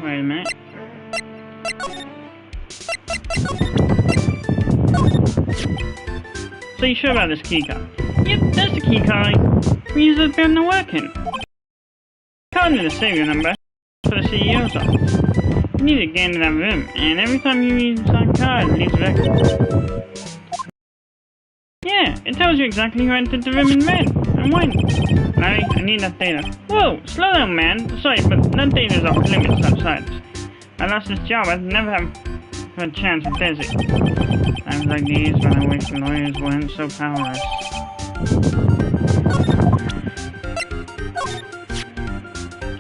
Wait a minute. So you sure about this keycard? Yep, that's the keycard we use the building to work in. Card me the serial number for the CEO's office. You need to get into that room, and every time you use that card, it leaves a record. Yeah, it tells you exactly who entered the room in red, and when. Larry, I need that data. Whoa, slow down, man. Sorry, but that data is off limits outside. I lost this job, I'd never have a chance at desert. Times like these, when I wish lawyers weren't so powerless.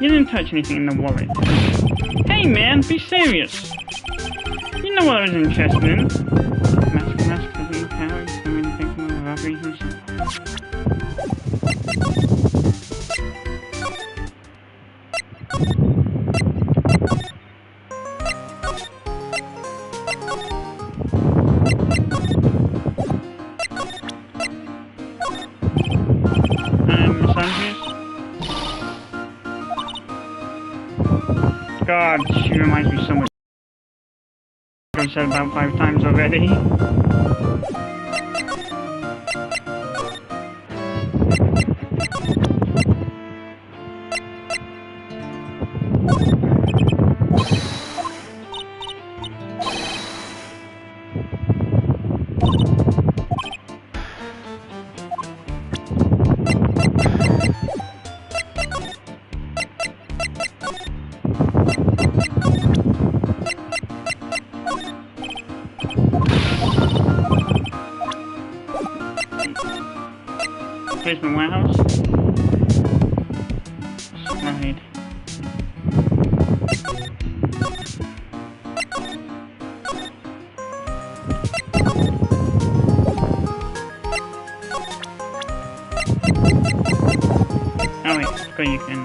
You didn't touch anything in the wallet. Hey man, be serious. You know what I was interested in. Mask, doesn't count. I'm really thinking of robberies and stuff. God, she reminds me so much. I've said about 5 times already. Basement warehouse. Slide. Oh wait, go you can.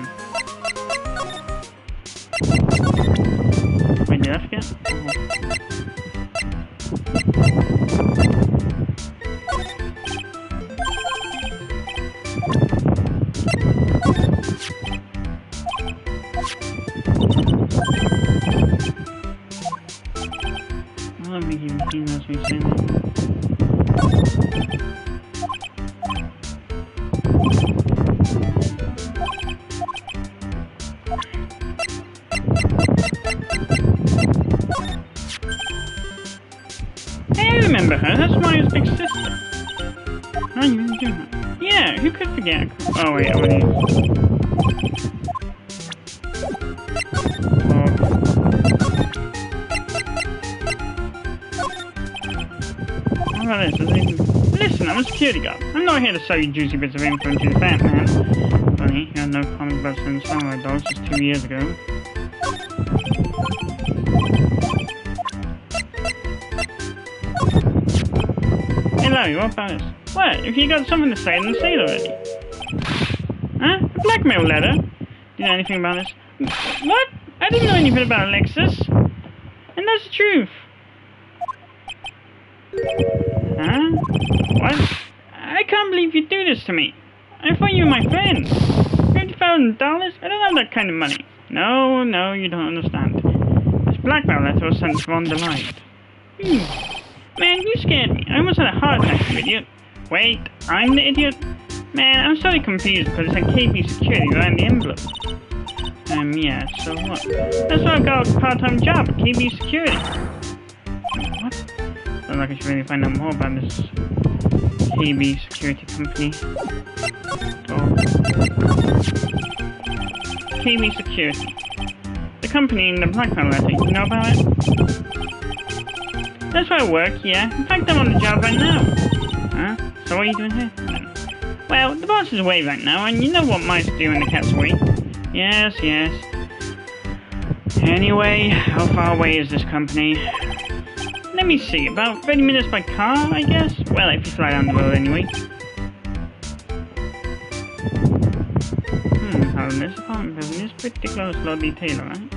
Wait, did I forget? I don't think even he knows me saying that. Hey, I remember her. That's Mario's big sister. How are you really doing that? Yeah, who could forget? Oh wait, I already. Listen, I'm a security guard. I'm not here to sell you juicy bits of info into the Batman. Funny, you had no comic books and samurai dolls just 2 years ago. Hey Larry, what about this? What? If you got something to say, then say it already. Huh? A blackmail letter? Do you know anything about this? What? I didn't know anything about Alexis. And that's the truth. Huh? What? I can't believe you do this to me. I thought you were my friend. $50,000? I don't have that kind of money. No, you don't understand. This blackmail letter was sent from the light. Man, you scared me. I almost had a heart attack, you idiot. Wait, I'm the idiot? Man, I'm so confused because it said KB Security right in the envelope. Yeah, so what? That's why I've got a part-time job at KB Security. What? Sounds like I should really find out more about this KB Security company. KB Security. The company in the blackmail letter, you know about it? That's where I work, yeah. In fact, I'm on the job right now. Huh? So what are you doing here? Well, the boss is away right now, and you know what mice do when the cat's away. Yes. Anyway, how far away is this company? Let me see, about 30 minutes by car, I guess? Well, if you fly down the road anyway. This apartment building is pretty close to the detailer, right?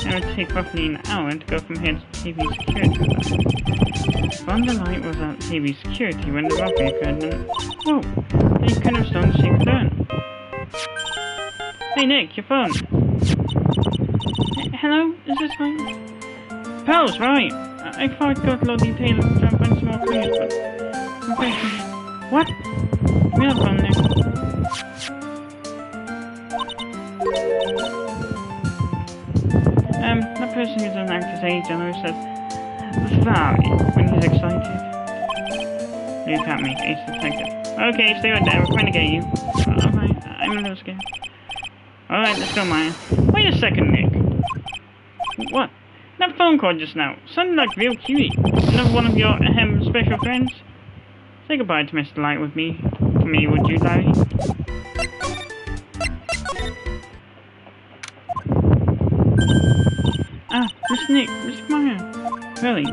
It would take roughly an hour to go from here to TV security. One delight was at TV security when the robbery occurred and... Whoa! They could have stolen the secret urn. Hey Nick, your phone. Hello? Is this mine? Pals, right. I thought I'd go to load details and try and find some more clues, but... What? Give me that phone, Nick. That person who's an actor's agent who says Valley when he's excited. Look at me, Ace Detective. Okay, stay right there, we're trying to get you. Alright, I'm a little scared. Alright, let's go, Maya. Wait a second, Nick. What? That phone call just now sounded like real cutie. Another one of your special friends? Say goodbye to Mr. Light with me. For me, would you, Larry? Ah, Mr. Nick, Mr. Maya. Really?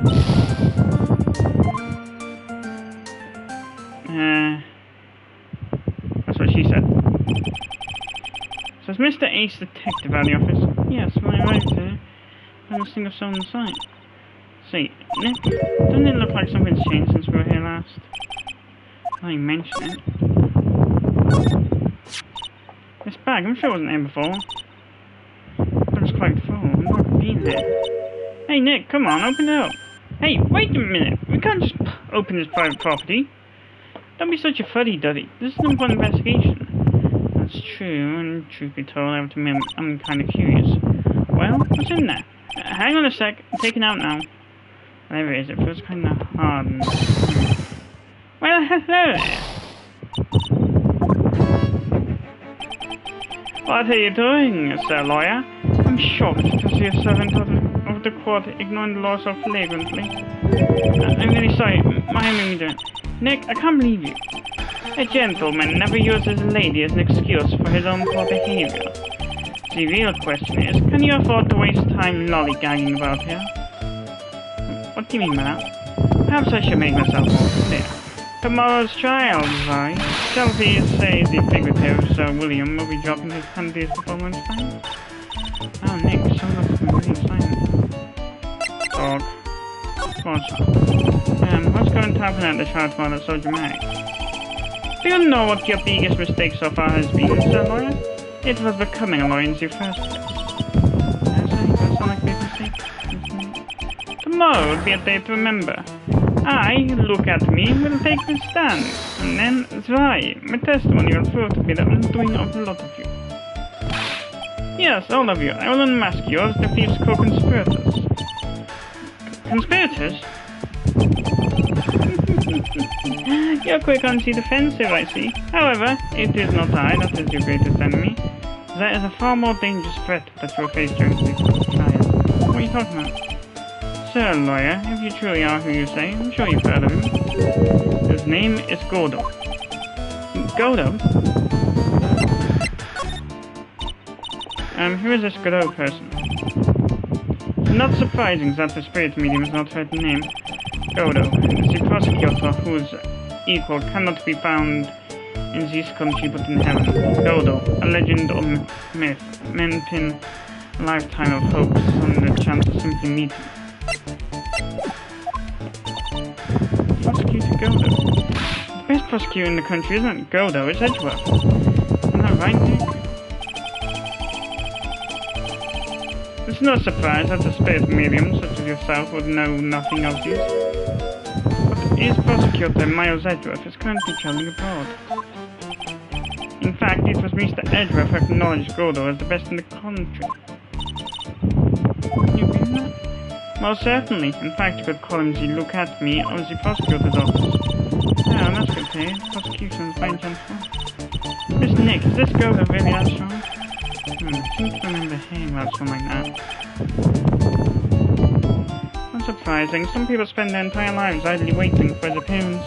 That's what she said. So is Mr. Ace Detective at the office? Yes, when I arrived here, I was thinking of someone inside. See, Nick, doesn't it look like something's changed since we were here last? Now you mention it. This bag, I'm sure it wasn't here before. It looks quite full, I'm not being here. Hey Nick, come on, open it up. Hey, wait a minute, we can't just open this private property. Don't be such a fuddy-duddy, this is an important investigation. That's true, and truth be told, I have to admit, I'm kind of curious. Well, what's in there? Hang on a sec, I'm taking out now. Whatever it is, it feels kind of hard and... Well, hello there. What are you doing, Sir Lawyer? I'm shocked to see a servant of the court ignoring the law so flagrantly. I'm really sorry, my made me do it. Nick, I can't believe you. A gentleman never uses a lady as an excuse for his own poor behavior. The real question is, can you afford to waste time lollygagging about here? What do you mean by that? Perhaps I should make myself more clear. Tomorrow's trial, Vi. Shall we say the figurative Sir William will be dropping his panties before lunchtime? Oh, Nick, so much from really silent. Dog. What's going to happen at the trial tomorrow that's so dramatic? Do you know what your biggest mistake so far has been, Sir Lawyer? It was becoming a lawyer in the first place. That sound like a big mistake. Tomorrow would be a day to remember. I, look at me, will take the stand, and then Zwei, my testimony will prove to be the undoing of a lot of you. Yes, all of you, I will unmask you as the thief's co-conspirators. Conspirators? You're quick on the defensive, I see. However, it is not I that is your greatest enemy. There is a far more dangerous threat that you'll face during this trial. What are you talking about? Sir Lawyer, if you truly are who you say, I'm sure you've heard of him. His name is Gordo. Gordo? Who is this Gordo person? Not surprising that the spirit medium has not heard the name. Gordo, the prosecutor whose equal cannot be found in this country but in heaven. Gordo, a legend or myth, meant in a lifetime of hopes on the chance to simply meet him. Prosecutor Gordo. The best prosecutor in the country isn't Gordo, it's Edgeworth. Isn't that right, Nick? It's no surprise that a spirit medium such as yourself would know nothing of this. But his prosecutor, Miles Edgeworth, is currently traveling abroad. In fact, it was Mr. Edgeworth who acknowledged Gordo as the best in the country. You mean that? Well, certainly. In fact, you could call him the look at me of the prosecutor's office. Yeah, that's good to hear. Prosecution's by chance. Miss Nick, is this Gordo really that strong? I seem to remember hearing about something like that. Not surprising, some people spend their entire lives idly waiting for his appearance.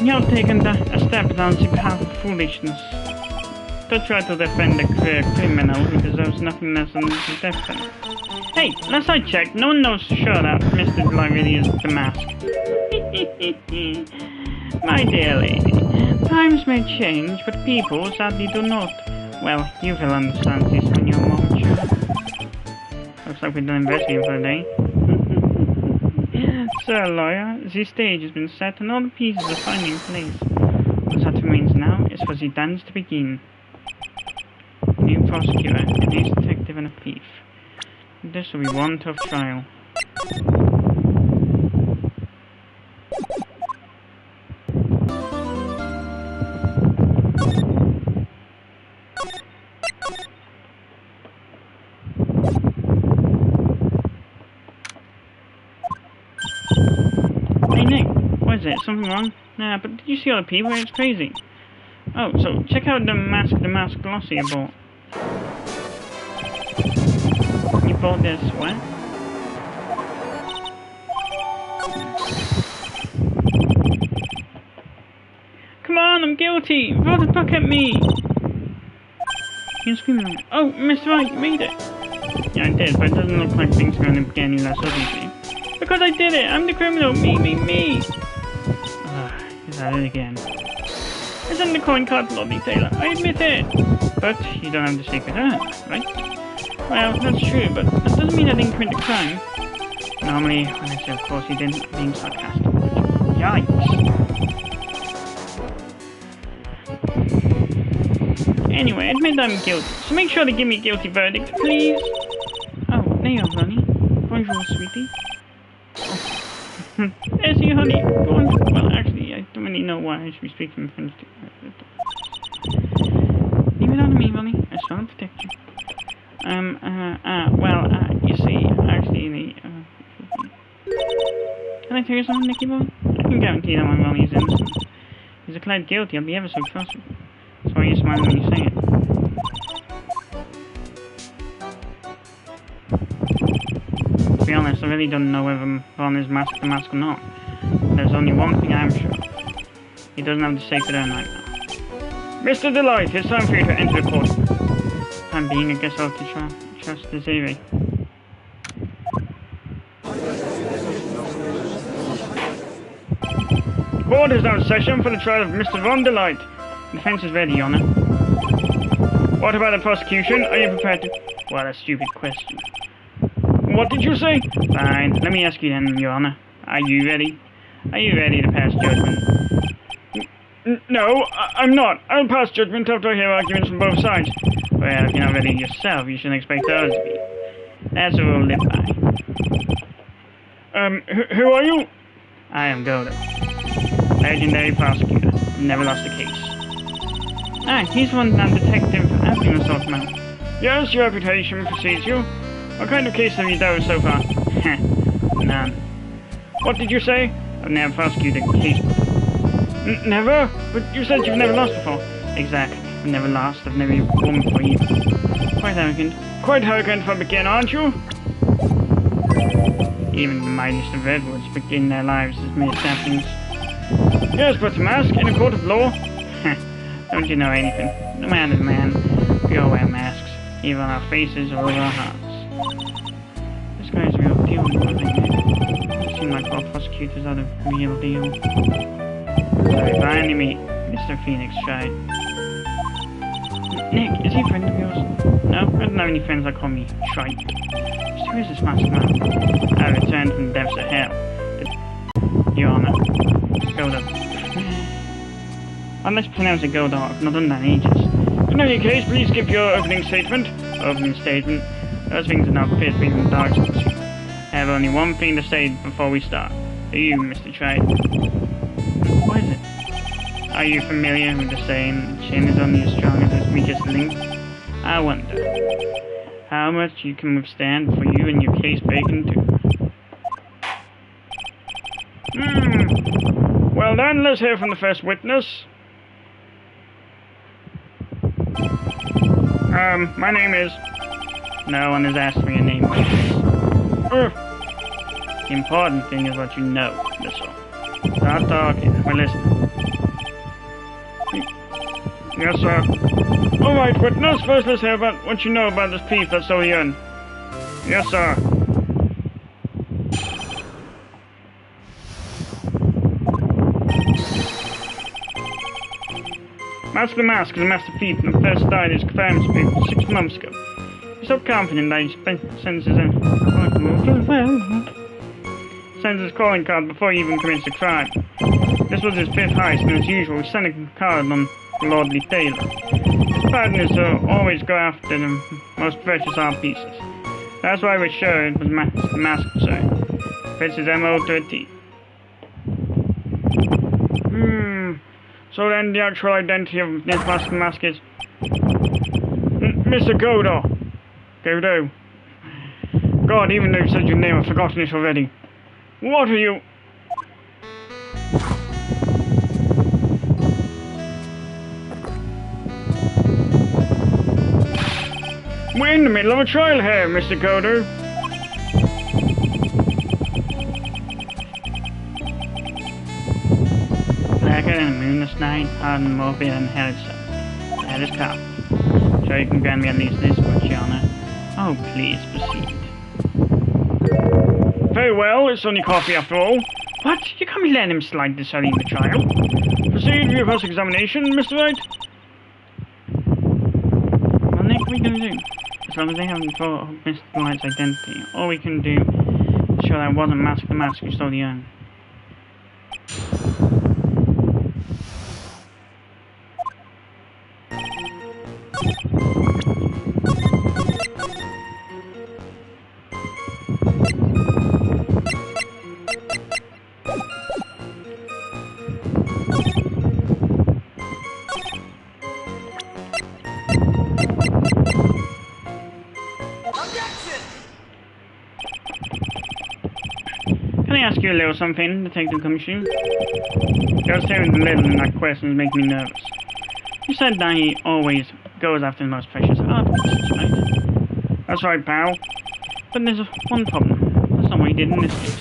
You have taken a step down the path of foolishness. Don't try to defend a career criminal who deserves nothing less than the death penalty. Hey, last I checked, no one knows for sure that Mr. Bly really is the mask. My dear lady, times may change, but people sadly do not. Well, you will understand this when you're more mature. Looks like we're done investigating for the day. Sir, lawyer, the stage has been set and all the pieces are finally in place. What that remains now is for the dance to begin. A new prosecutor, an ace detective, and a thief. This will be one tough trial. Hey Nick, what is it? Something wrong? Nah, but did you see all the people? It's crazy. Oh, so check out the mask glossy I bought. You bought this, what? Come on, I'm guilty! Throw the book at me! You're screaming like, oh, Mr. Wright, you made it! Yeah, I did, but it doesn't look like things are going to get any less ugly. Because I did it! I'm the criminal! Me! Is that it again? It's in the coin card, Lottie Taylor. I admit it! But you don't have the secret urn, right? Well, that's true, but that doesn't mean I didn't commit the crime. Normally, when I say of course he didn't, being sarcastic. Yikes! Anyway, admit I'm guilty, so make sure to give me a guilty verdict, please. Oh, there you are, Ronnie. Bonjour, sweetie. There's you, honey. Well, actually, I don't really know why I should be speaking French to you. Leave it on to me, Ronnie. I just want to protect you. You see, actually, can I tell you something, Nicky boy? I can guarantee that my Ronnie is innocent. He's declared guilty, I'll be ever so trustful. That's why you smile when you say it. To be honest, I really don't know whether Ron is masked the mask or not. There's only one thing I'm sure. He doesn't have the sacred urn right now. Mr. Delight, it's time for you to enter the court. Time being, I guess I'll have to trust the Zayre. Court is now in session for the trial of Mr. Von Delight. The defense is ready, Your Honor. What about the prosecution? Are you prepared to... What a stupid question. What did you say? Fine, let me ask you then, Your Honor. Are you ready? Are you ready to pass judgment? No, I'm not. I'll pass judgment after I hear arguments from both sides. Well, if you're not ready yourself, you shouldn't expect others to be. That's a rule lived by. Who are you? I am Godo. Legendary prosecutor. Never lost a case. Ah, he's one that detective I've been assaulted about. Yes, your reputation precedes you. What kind of case have you dealt with so far? Heh, none. What did you say? I've never prosecuted a case before. Never? But you said you've never lost before. Exactly. I've never lost. I've never won before either. Quite arrogant. Quite arrogant for a beginner, aren't you? Even the mightiest of redwoods begin their lives as mere saplings. Yes, but a mask in a court of law? Don't you know anything? No man is man. We all wear masks, either on our faces or over our hearts. This guy's a real deal, I think. It seems like all prosecutors are the real deal. So if I only meet Mr. Phoenix tried. Nick, is he a friend of yours? No, I don't have any friends that call me Trike. So who is this masked man? I returned from the depths of hell. Your Honor. Godo. I'd like to pronounce it Godo, I've not done that in ages. In any case, please give your opening statement. Opening statement. Those things are not clear to me from the dark side. I have only one thing to say before we start. To you, Mr. Trade. What is it? Are you familiar with the saying, the chin is only as strong as its weakest link? I wonder how much you can withstand before you and your case break into. Well then, let's hear from the first witness. My name is... No one has asked me a name. The important thing is what you know, that's all. Stop talking, we're listening. Yes, sir. Alright, witness, first let's hear about what you know about this thief that stole the urn. Yes, sir. Master the Mask is a master thief and the first died his confinement people 6 months ago. He's so confident that he sends his calling card before he even commits a crime. This was his 5th heist, and as usual, he sent a card on the Lordly Tailor. His pattern is to always go after the most precious art pieces. That's why we're sure it was the Mask, sir. Fits his MO to a T. So then the actual identity of this Master Mask is... Mr. Godo. Godo. God, even though you said your name, I've forgotten it already. What are you... We're in the middle of a trial here, Mr. Godo. Blacker than a moonless night, hard and more than hell itself. That is Carl. Sure you can grant me at least this much, Your Honor. Oh, please, proceed. Very well, it's only coffee after all. What? You can't be letting him slide this early in the trial. Proceed with your cross-examination, Mr. Wright. What the heck are we going to do? As long as they haven't brought up Mr. Wright's identity, all we can do is show that it wasn't Mask the Mask who stole the urn. Can I ask you a little something, Detective Gumshoe? Just hearing the little in that question is making me nervous. You said that he always goes after the most precious art pieces, right? That's right, pal. But there's one problem. That's not what he did in this case.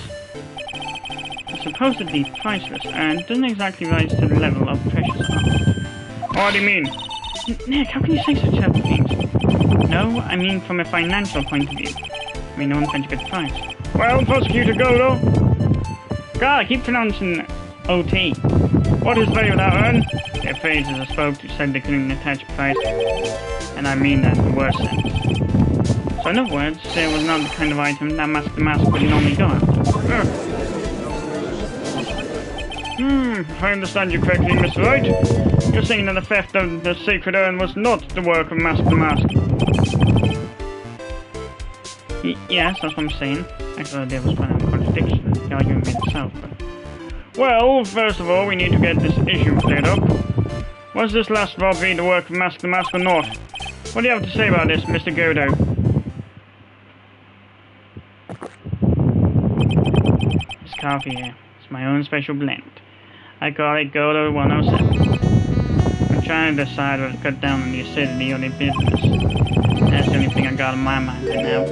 The supposedly priceless urn doesn't exactly rise to the level of precious art. What do you mean? Nick, how can you say such terrible things? No, I mean from a financial point of view. I mean, no one's going to get the price. Well, Prosecutor Godo. God, I keep pronouncing OT. What is the value of that urn? The appraisers I spoke to said they couldn't attach a price, and I mean that in the worst sense. So in other words, it was not the kind of item that Mask the Mask would normally go after. If I understand you correctly, Mr. Wright, you're saying that the theft of the sacred urn was not the work of Mask the Mask. Yes, that's what I'm saying. Actually, there was one contradiction. The argument made itself, but... Well, first of all, we need to get this issue cleared up. Was this last robbery the work of Mask the Mask or not? What do you have to say about this, Mr. Godo? This coffee here. It's my own special blend. I call it Godo 107. I'm trying to decide whether to cut down on the acidity or the bitterness. That's the only thing I got in my mind right now.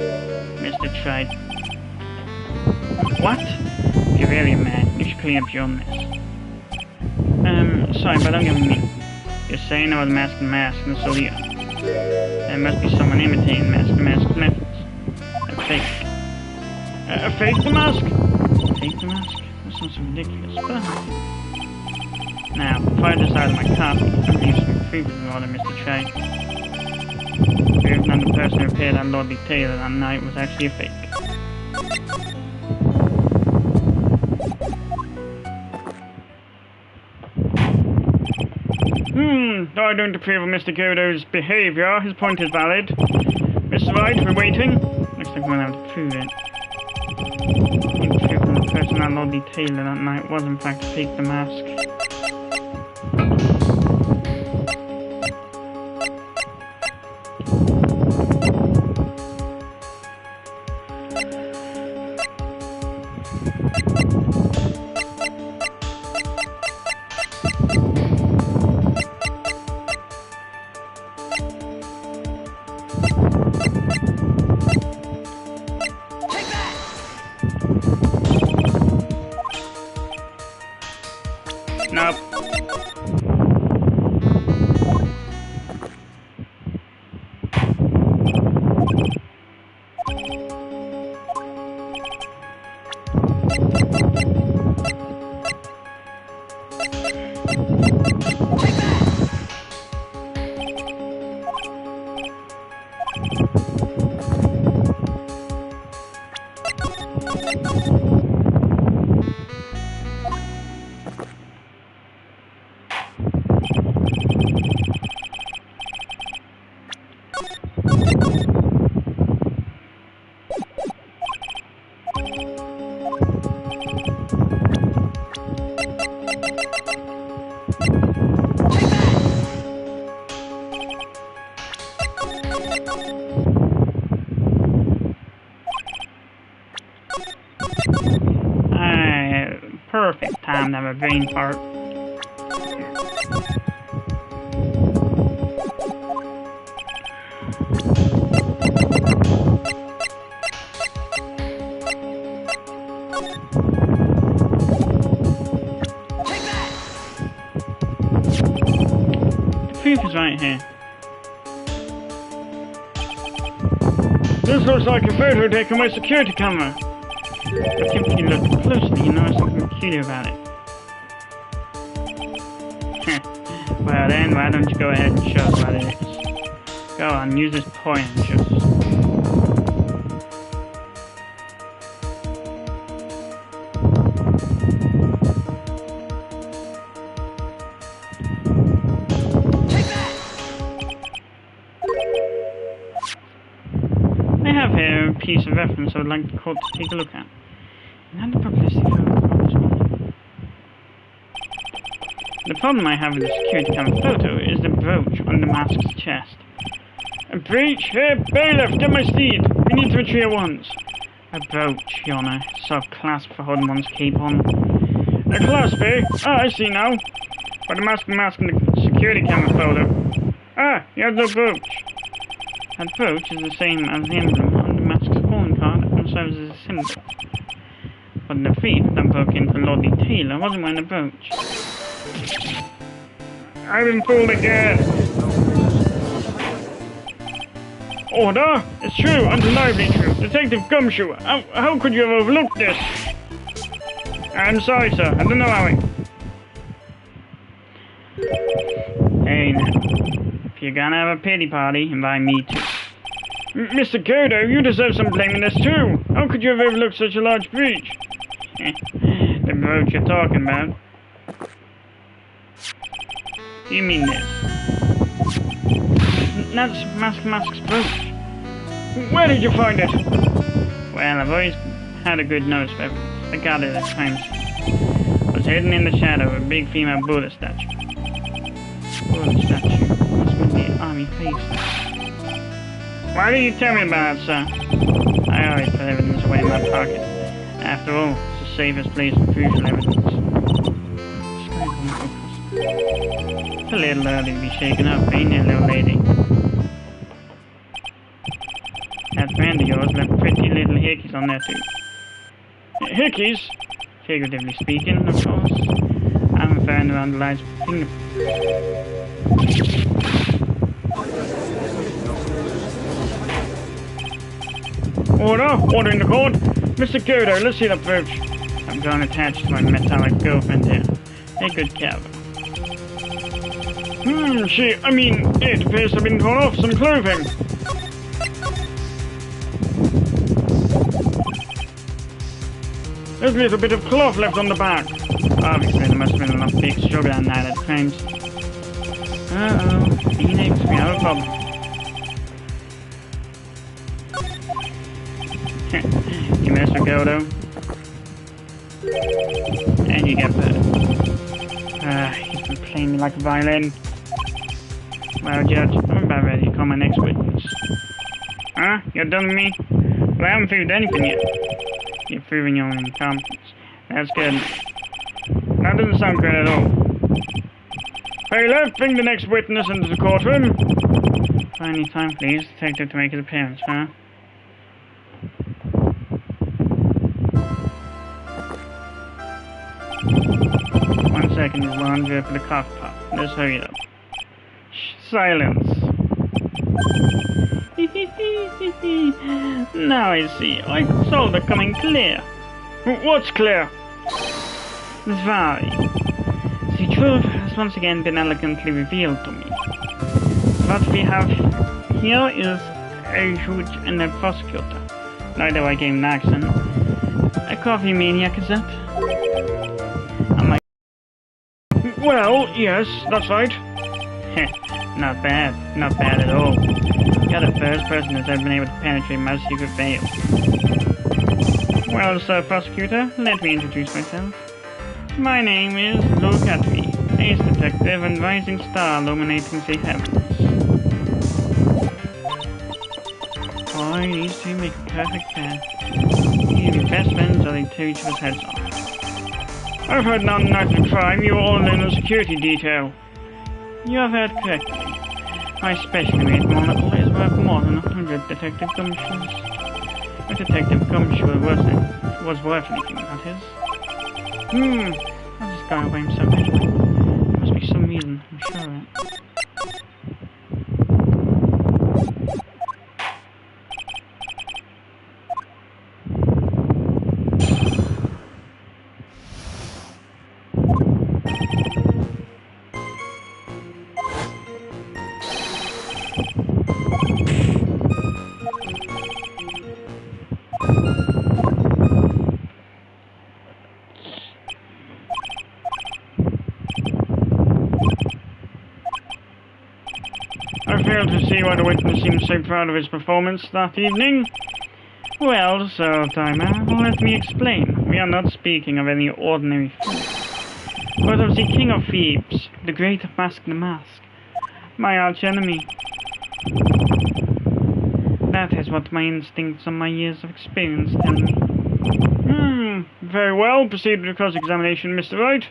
Mr. Trite. What? If you're really mad, you should clean up your own mess. Sorry, but don't get me. You're saying I was Mask the Mask and so yeah. There must be someone imitating Mask the Mask's methods. A fake. A fake the Mask? Fake the Mask? That sounds so ridiculous, but I'm happy. Now, if I decide my copy, I'm using the previous order, Mr. Trite. Proof that the person who appeared on Lordly Tailor that night was actually a fake. Though I don't approve of Mr. Godo's behaviour, his point is valid. Mr. Wright, we're waiting. Looks like we're going to have to prove it. The proof that the person that Lordly Tailor that night was in fact fake the mask. Nope. perfect time to have a brain fart. The proof is right here. This looks like a photo taken by security camera. But if you look closely, you notice something peculiar about it. Well then, why don't you go ahead and show us what it is? Go on, use this point and show us. I have here a piece of reference I would like the court to take a look at. Another publicity for this one. The problem I have with the security camera photo is the brooch on the mask's chest. A breach? Hey, bailiff, get my steed. We need to retreat at once. A brooch, Your Honor. Sort of clasp for holding one's cape on. A clasp, eh? Ah, I see now. But the mask in the security camera photo. Ah, you have no brooch. That brooch is the same as the emblem on the mask's calling card and serves as a symbol. But the thief that broke into Lordly Taylor wasn't wearing a brooch. I've been fooled again. Order? It's true, undeniably true. Detective Gumshoe, how could you have overlooked this? I'm sorry, sir. I don't know how Hey, now. If you're gonna have a pity party, invite me too. Mr. Kodo, you deserve some blame in this too. How could you have overlooked such a large breach? The brooch you're talking about. You mean this? That's Mask's brooch. Where did you find it? Well, I've always had a good nose for evidence. I got it at times. It was hidden in the shadow of a big female Buddha statue. Buddha statue must be the army face. Why did you tell me about it, sir? I always put evidence away in my pocket. After all, it's the safest place for crucial evidence. It's a little early to be shaken up, ain't it, little lady? That friend of yours left pretty little hickeys on there too. Hickeys? Figuratively speaking, of course. I'm referring around the lights finger. Order in the court. Mr. Kodo, let's see the brooch. I'm going attached to my metallic girlfriend here. Take good care of her. It appears to have been torn off some clothing. There's a little bit of cloth left on the back. Obviously, there must have been enough big sugar on that at times. Uh-oh. Phoenix, we have a problem. You mess with Godo. And you get burned. He's been playing me like a violin. Well, Judge, I'm about ready to call my next witness. Huh? You're done with me? Well, I haven't proved anything yet. You're proving your incompetence. That's good. That doesn't sound good at all. Bailiff, bring the next witness into the courtroom. Any time, please. Detective to make his appearance, huh? One second is longer for the cough pop. Let's hurry it up. Silence. Now I see. I saw the coming clear. What's clear? Very. The truth has once again been elegantly revealed to me. What we have here is a judge and a prosecutor. Neither I gave an accent. A coffee maniac, is that? Well, yes, that's right. Not bad. Not bad at all. You're the first person that's ever been able to penetrate my secret veil. Well, Sir Prosecutor, let me introduce myself. My name is Luke Atby, ace detective and rising star illuminating the heavens. Boy, these two make a perfect pair. You'll be best friends or they tear each other's heads off. I've heard none night of crime. You were all in the security detail. You have heard correctly. My specially made monocle is worth more than 100 Detective Gumshoes. If Detective Gumshoe was worth anything, that is. How's this guy by himself anyway? There must be some reason, I'm sure of it. I fail to see why the witness seems so proud of his performance that evening. Well, Sir Timer, let me explain. We are not speaking of any ordinary thief, but of the King of Thieves, the great Mask the Mask, my arch-enemy. That is what my instincts and my years of experience tell me. Very well. Proceed with cross-examination, Mr. Wright.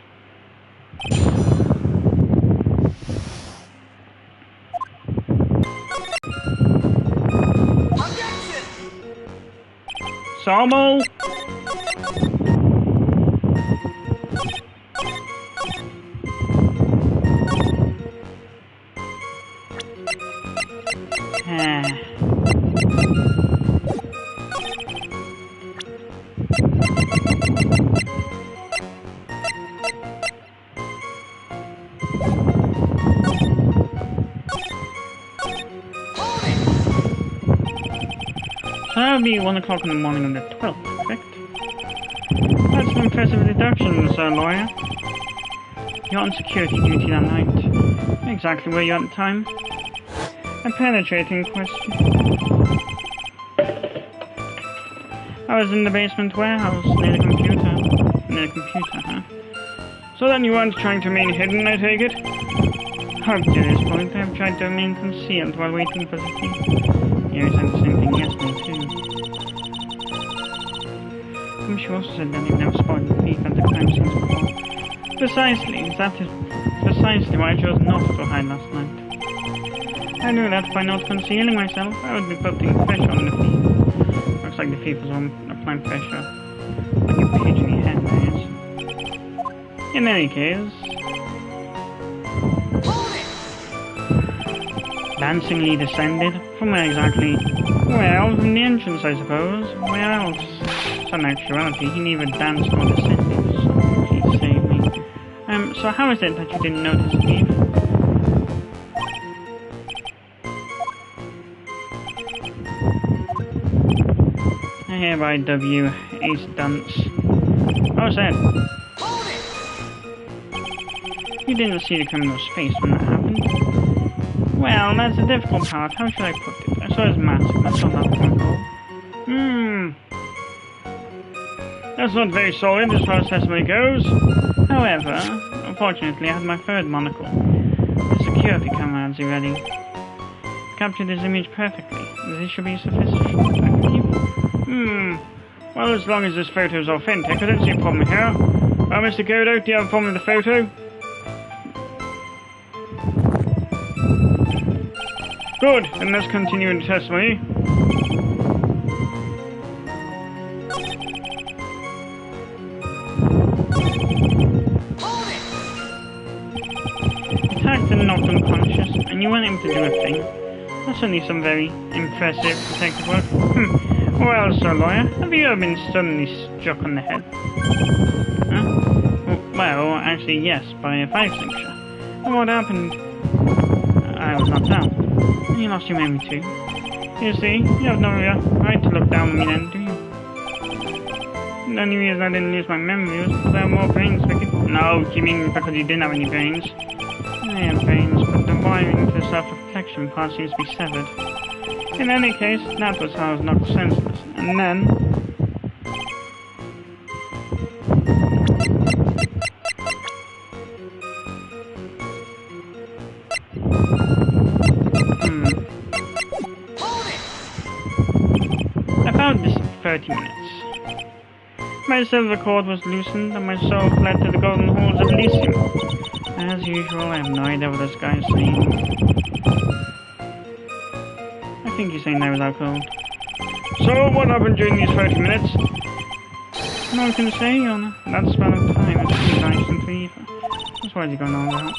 Samo! So that would be 1 o'clock in the morning of the 12th, correct? That's an impressive deduction, Sir Lawyer. You're on security duty that night. Exactly where you at the time? A penetrating question. I was in the basement warehouse, near the computer. Near the computer, huh? So then you weren't trying to remain hidden, I take it? Up to this point, I've tried to remain concealed while waiting for the thief. You said the same thing yesterday, too. I'm sure said that you've never spotted the thief at the crime scene before. Precisely, that is precisely why I chose not to hide last night. I knew that by not concealing myself, I would be putting pressure on the thief. Looks like the thief was applying pressure. Like a pigeony hen, that is. In any case... Dancingly descended? From where exactly? Well, from the entrance, I suppose. Where else? In actuality, he neither danced nor descended, so please save me. So how is it that you didn't notice the thief? I hereby dub you Ace Dunce. How's that? You didn't see the criminal's face when that happened. Well, that's the difficult part. How should I put it? I saw his mask. That's not that difficult. That's not very solid as far as testimony goes. However, unfortunately, I had my third monocle. The security camera had ready. Captured his image perfectly. This should be sufficient, I believe. Well, as long as this photo is authentic, I don't see a problem here. Mr. Godo, do you have a problem with the photo? Good, then let's continue in the testimony. Attacked and knocked unconscious, and you weren't able to do a thing. That's certainly some very impressive detective work. Well, Sir Lawyer, have you ever been suddenly struck on the head? Huh? Well, actually, yes, by a fire extinguisher. And what happened? I was knocked out. You lost your memory too. You see, you have no right to look down on me then, do you? The only reason I didn't lose my memory was because I have more brains. No, you mean because you didn't have any brains? I have brains, but the wiring for the self-reflection part seems to be severed. In any case, that was how I was knocked senseless. And then... About this 30 minutes. My my silver cord was loosened and my soul fled to the golden halls of Elysium. As usual, I have no idea what this guy is saying. I think he's saying that without cold. So, what happened during these 30 minutes? No one can say, Your Honor. That span of time is too nice and too evil. That's what he's going on about.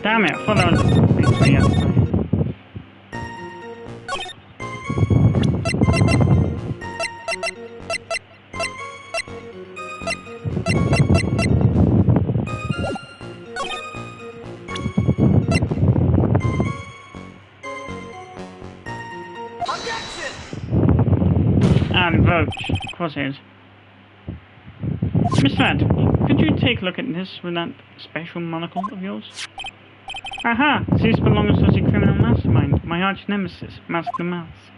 Damn it, I thought that was actually yesterday. And vote. Of course it is. Miss Ladd, could you take a look at this with that special monocle of yours? Aha! This belongs to the criminal mastermind, my arch nemesis, Mask the Mouse.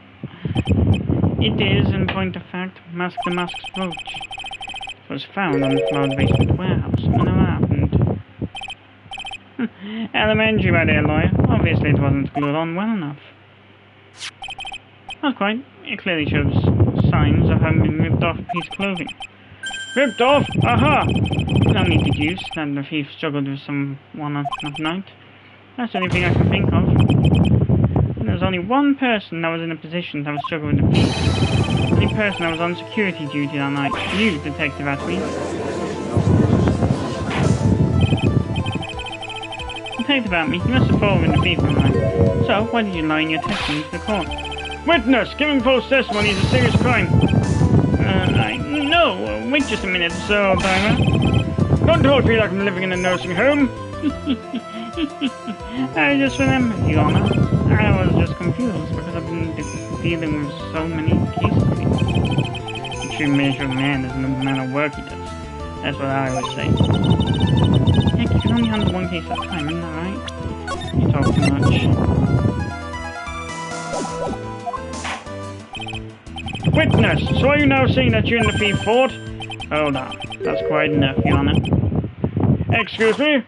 It is, in point of fact, Mask the Mask's brooch. It was found on the floor basement warehouse when it happened. Elementary, my dear lawyer. Obviously it wasn't glued on well enough. Not quite. It clearly shows signs of having been ripped off a piece of clothing. Ripped off? Aha! No need to use that the thief struggled with someone at night. That's the only thing I can think of. And there was only one person that was in a position to have struggled with the thief. The only person that was on security duty that night. You, Detective Atlee. Detective Atlee, you must have fallen the thief one night. So, why did you lie in your testimony to the court? Witness! Giving false testimony is a serious crime. No, wait just a minute, Sir Old-Timer. Don't talk to me like I'm living in a nursing home. I just remembered, Your Honor. I was just confused because I've been dealing with so many cases. The true measure of man is the amount of work he does. That's what I always say. Heck, you can only handle one case at a time, isn't that right? You talk too much. Witness, so are you now saying that you and the thief fought? Hold on, that's quite enough, Your Honor. Excuse me?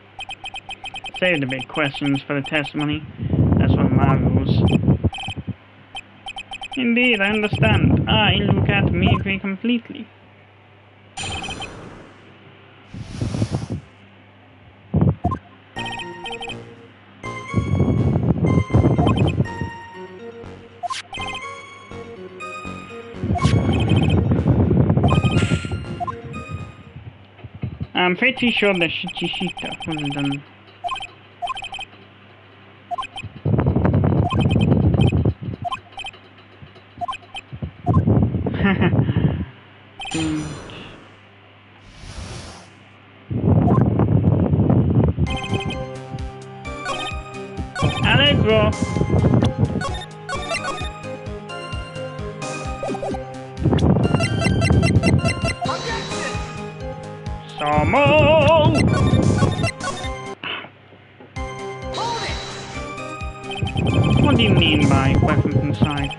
Save the big questions for the testimony. That's one of my rules. Indeed, I understand. Look at me, agree completely. I'm pretty sure the Shichishita wasn't done. Allegro! Samo! What do you mean by weapons inside?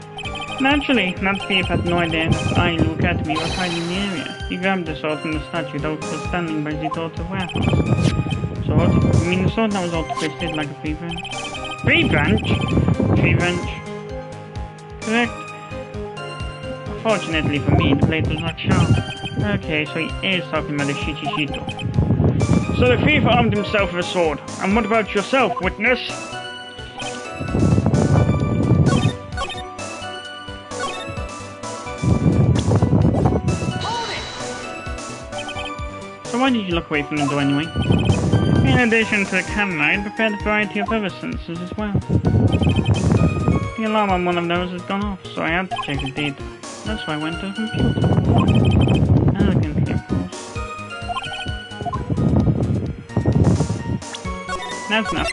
Naturally, that thief had no idea that I look at me was hiding in the area. He grabbed the sword from the statue that was standing by the door to the warehouse. Sword? You mean the sword that was all twisted like a tree branch? Tree branch? Tree branch. Correct. Fortunately for me, the blade was not sharp. Okay, so he is talking about the Shichishito. So the thief armed himself with a sword. And what about yourself, witness? So why did you look away from the door anyway? In addition to the camera, I prepared a variety of other sensors as well. The alarm on one of those had gone off, so I had to check the data. That's why I went to the computer. Elegantly, of course. That's enough.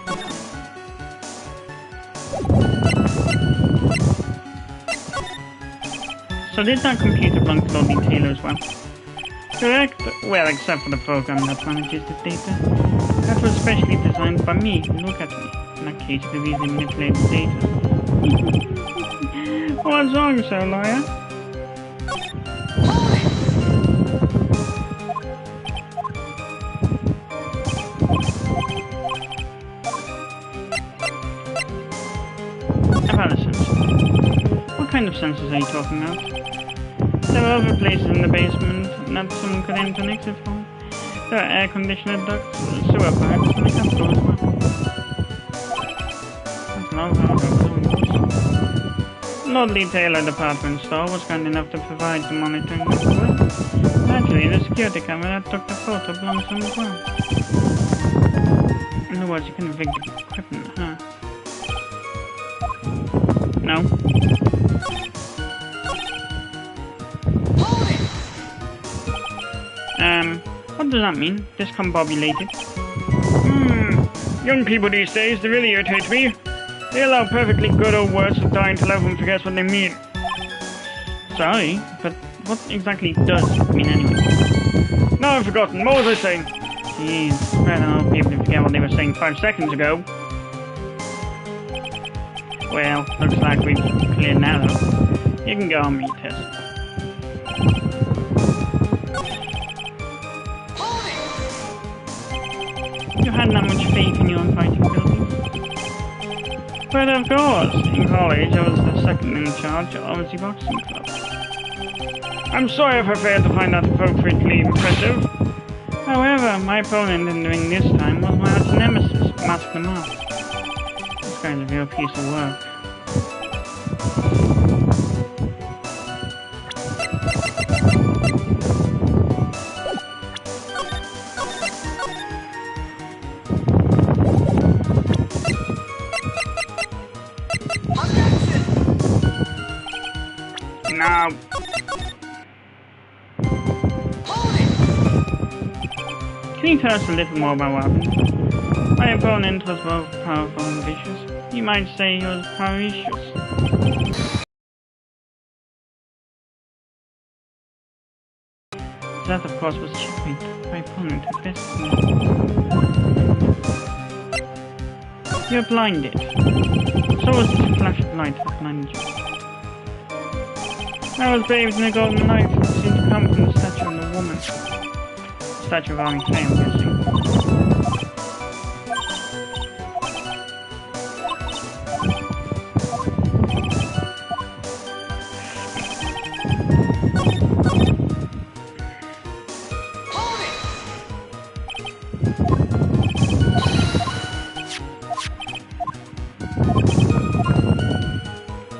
So did that computer belong to Lord Taylor as well? Correct. Well, except for the program that manages the data. That was specially designed by me. Look at me. In that case, you could easily manipulate the data. What's wrong, sir, lawyer? About a sensor. What kind of sensors are you talking about? There are other places in the basement that someone could enter and exit from. There are air conditioner ducts, sewer pipes, and a capsule as well. That's not how I'm doing this. Lord Lee Taylor department store was kind enough to provide the monitoring network. Naturally, the security camera that took the photo belongs to him as well. In other words, you can rig the equipment, huh? No. What does that mean? Discombobulated? Young people these days, they really irritate me. They allow perfectly good old words to die until everyone forgets what they mean. Sorry, but what exactly does it mean anyway? Now I've forgotten. What was I saying? Jeez, I don't know people to forget what they were saying 5 seconds ago. Well, looks like we've cleared now though. You can go on with your test. You hadn't that much faith in your own fighting abilities? But of course, in college I was the second in charge of the boxing club. I'm sorry if I failed to find that appropriately impressive. However, my opponent in the ring this time was my arch nemesis, Mask the Mask. This guy's a real piece of work. Now. Can you tell us a little more about what happened? My opponent was both powerful and vicious. You might say he was pernicious. That, of course, was checkmate. My opponent had bested me. You're blinded. So was the flash of light that blinded you. I was bathed in a golden light that seemed to come from the statue of a woman. The statue of Army Clay, I'm guessing.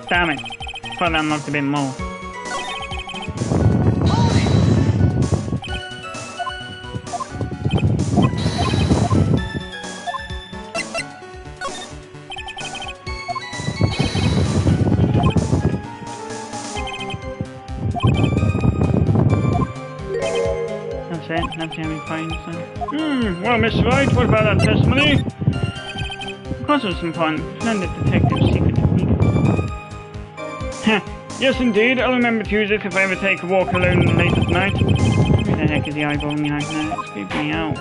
Damn it. Thought that unlocked a bit more. That's it. That's the only fine, so. Well, Miss Wright, what about that testimony? Of course it was important. Learn the detective's secret technique. Yes, indeed. I'll remember to use it if I ever take a walk alone late at night. Who the heck is the eyeball in the eye now? It's creeping me out.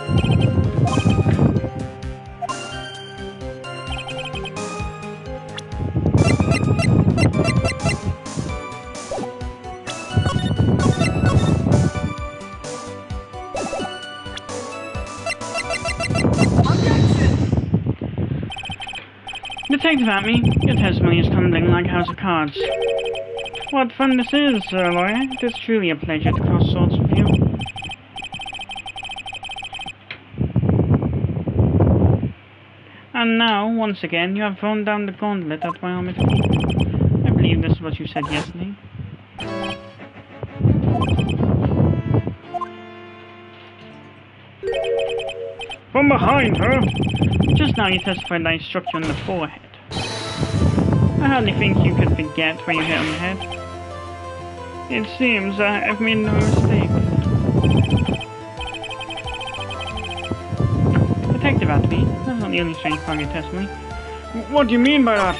Detective at me. Your testimony is tumbling like a house of cards. What fun this is, Sir Lawyer. It is truly a pleasure to cross swords with you. And now, once again, you have thrown down the gauntlet at my armored feet. I believe this is what you said yesterday. From behind, huh? Just now you testified that I struck you on the forehead. I hardly think you could forget where you hit on the head. It seems I've made no mistake. Detective Atby, that's not the only strange part of your testimony. What do you mean by that?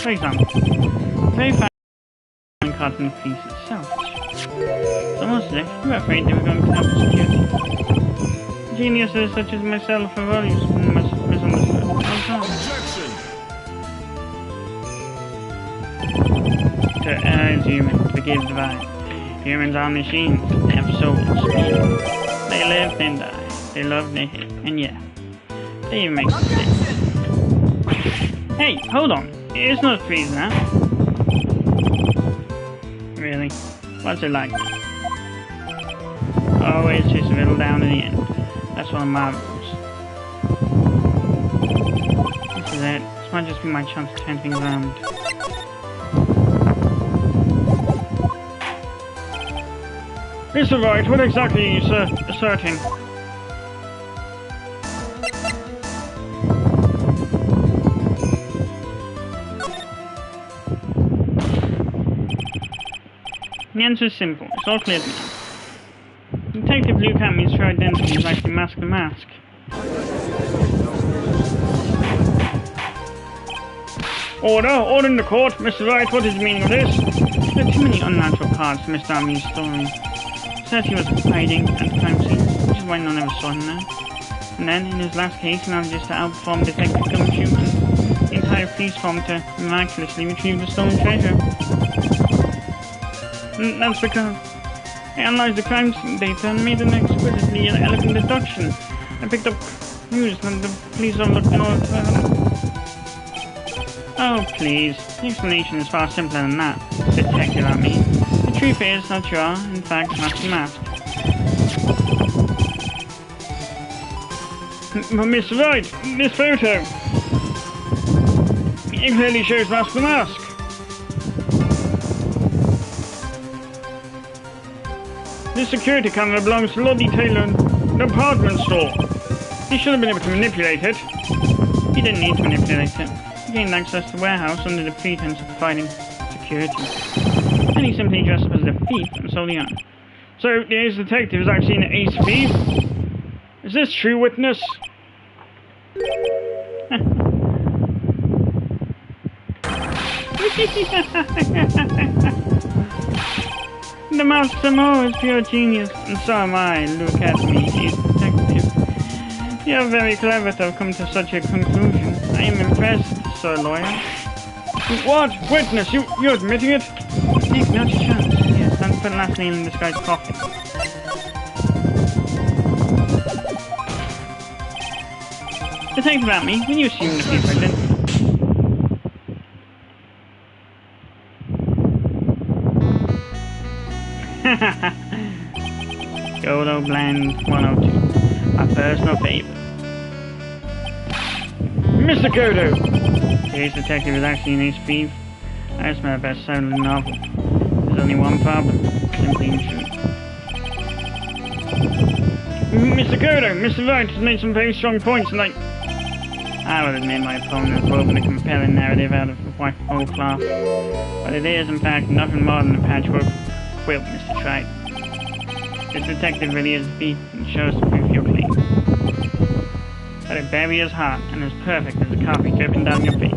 For example, very fast cotton piece itself. Almost as if you were afraid they were going to have security. Geniuses such as myself have always been misunderstood all the time. To urge humans to give divine. Humans are machines. They have souls. They live, they die. They love, they hate. And yeah, they even make mistakes. Hey, hold on. It's not freezing now. Really? What's it like? Always just whittle down to the end. That's one of my rules. This is it. This might just be my chance to turn things around. Mr. Wright, what exactly are you asserting? The answer is simple. It's all clear to me. Detective Luke Hammond's true identity is actually Mask the Mask. Order in the court. Mr. Wright, what is the meaning of this? There are too many unnatural parts to Mr. Army's story. Says he was hiding at the crime scene, which is why none ever saw him there. And then, in his last case, he manages to outperform Detective Gumshoe and the entire police form to miraculously retrieve the stolen treasure. And that's because I analyzed the crime scene data and made an exquisitely elegant deduction. I picked up clues that the police overlooked in order to... Oh, please. The explanation is far simpler than that, Detective Army. The truth is that you are, in fact, Mask the Mask. But Mr. Wright, this photo... It clearly shows Mask the Mask. This security camera belongs to Lottie Taylor in the department store. He should have been able to manipulate it. He didn't need to manipulate it. He gained access to the warehouse under the pretense of providing security. Then he simply dressed up as a thief and sold the iron. So the ace detective is actually an ace thief? Is this true, witness? The Mask Samoa is pure genius, and so am I. Look at me, ace detective. You're very clever to have come to such a conclusion. I am impressed, Sir Lawyer. What? Witness, you're admitting it? Nick, not your chance. Yes, don't put last name in this guy's coffin. Detective at me, when you assume the thief identity. Godo Blend 102. My personal favorite. Mr. Godo! The ace detective is actually an ace thief. That's my best-selling novel. There's only one problem. Simply untrue. Mr. Godo, Mr. Wright has made some very strong points tonight. I would admit my opponent has woven a compelling narrative out of white whole cloth. But it is, in fact, nothing more than a patchwork quilt, Mr. Trite. This detective really is a thief and shows the proof your claim. But it very is hot and as perfect as the coffee dripping down your face.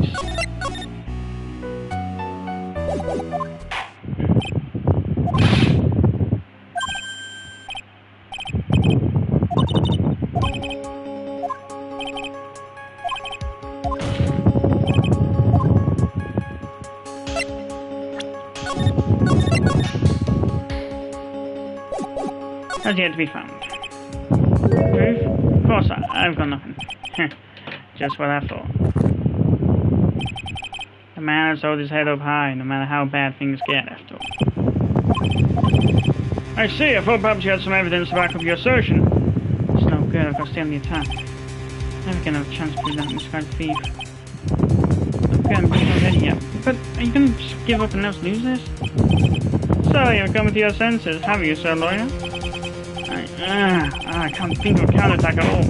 Has yet to be found. Proof? Of course, I've got nothing. Just what I thought. The man has held his head up high, no matter how bad things get, after all. I see. I thought perhaps you had some evidence to back up your assertion. It's no good. I've got to stay on the attack. Never gonna have a chance to prove that misguided thief. I'm good. I'm not ready yet. But are you gonna just give up and let us lose this? So you've come to your senses, have you, Sir Lawyer? I can't think of a counterattack at all.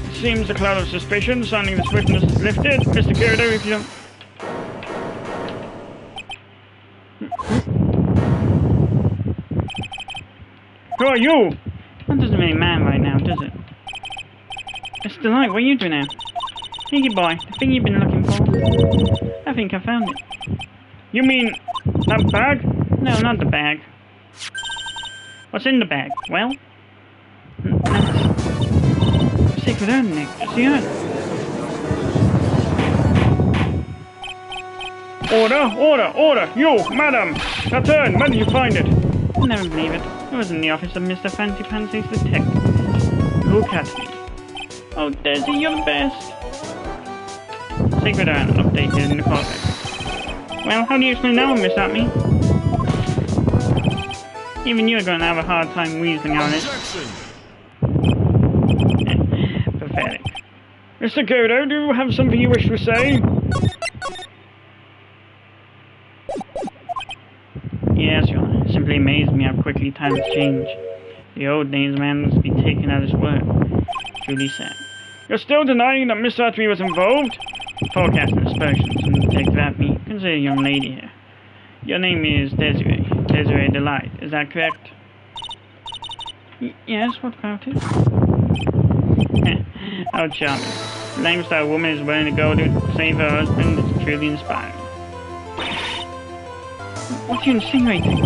It seems the cloud of suspicion surrounding this witness is lifted. Mr. Kirito, if you don't... Who are you? That doesn't really matter right now, does it? It's Delight, what are you doing now? Here you boy, the thing you've been looking for. I think I found it. You mean that bag? No, not the bag. What's in the bag? Well, that's sacred urn, Nick. It's the urn. Order! You, madam! That urn, where did you find it? You'll never believe it. It was in the office of Mr. Fancy Pansy's detective. Look at me. Oh, Desi, you're the best. Sacred urn updated in the cortex. Well, how do you explain that one, Miss Atme? Even you're going to have a hard time weaseling out it. Pathetic. Mr. Kodo, do you have something you wish to say? Yes, Your Honor. It simply amazed me how quickly times change. The old days man must be taken at his word. Truly sad. You're still denying that Mr. Atme was involved? Forecasting aspersions from Detective Atme. Consider a young lady here. Your name is Desiree. Desiree Delight. Is that correct? Yes, what about it? How charming. The lengths that a woman is willing to go to save her husband is truly inspiring. What are you insinuating?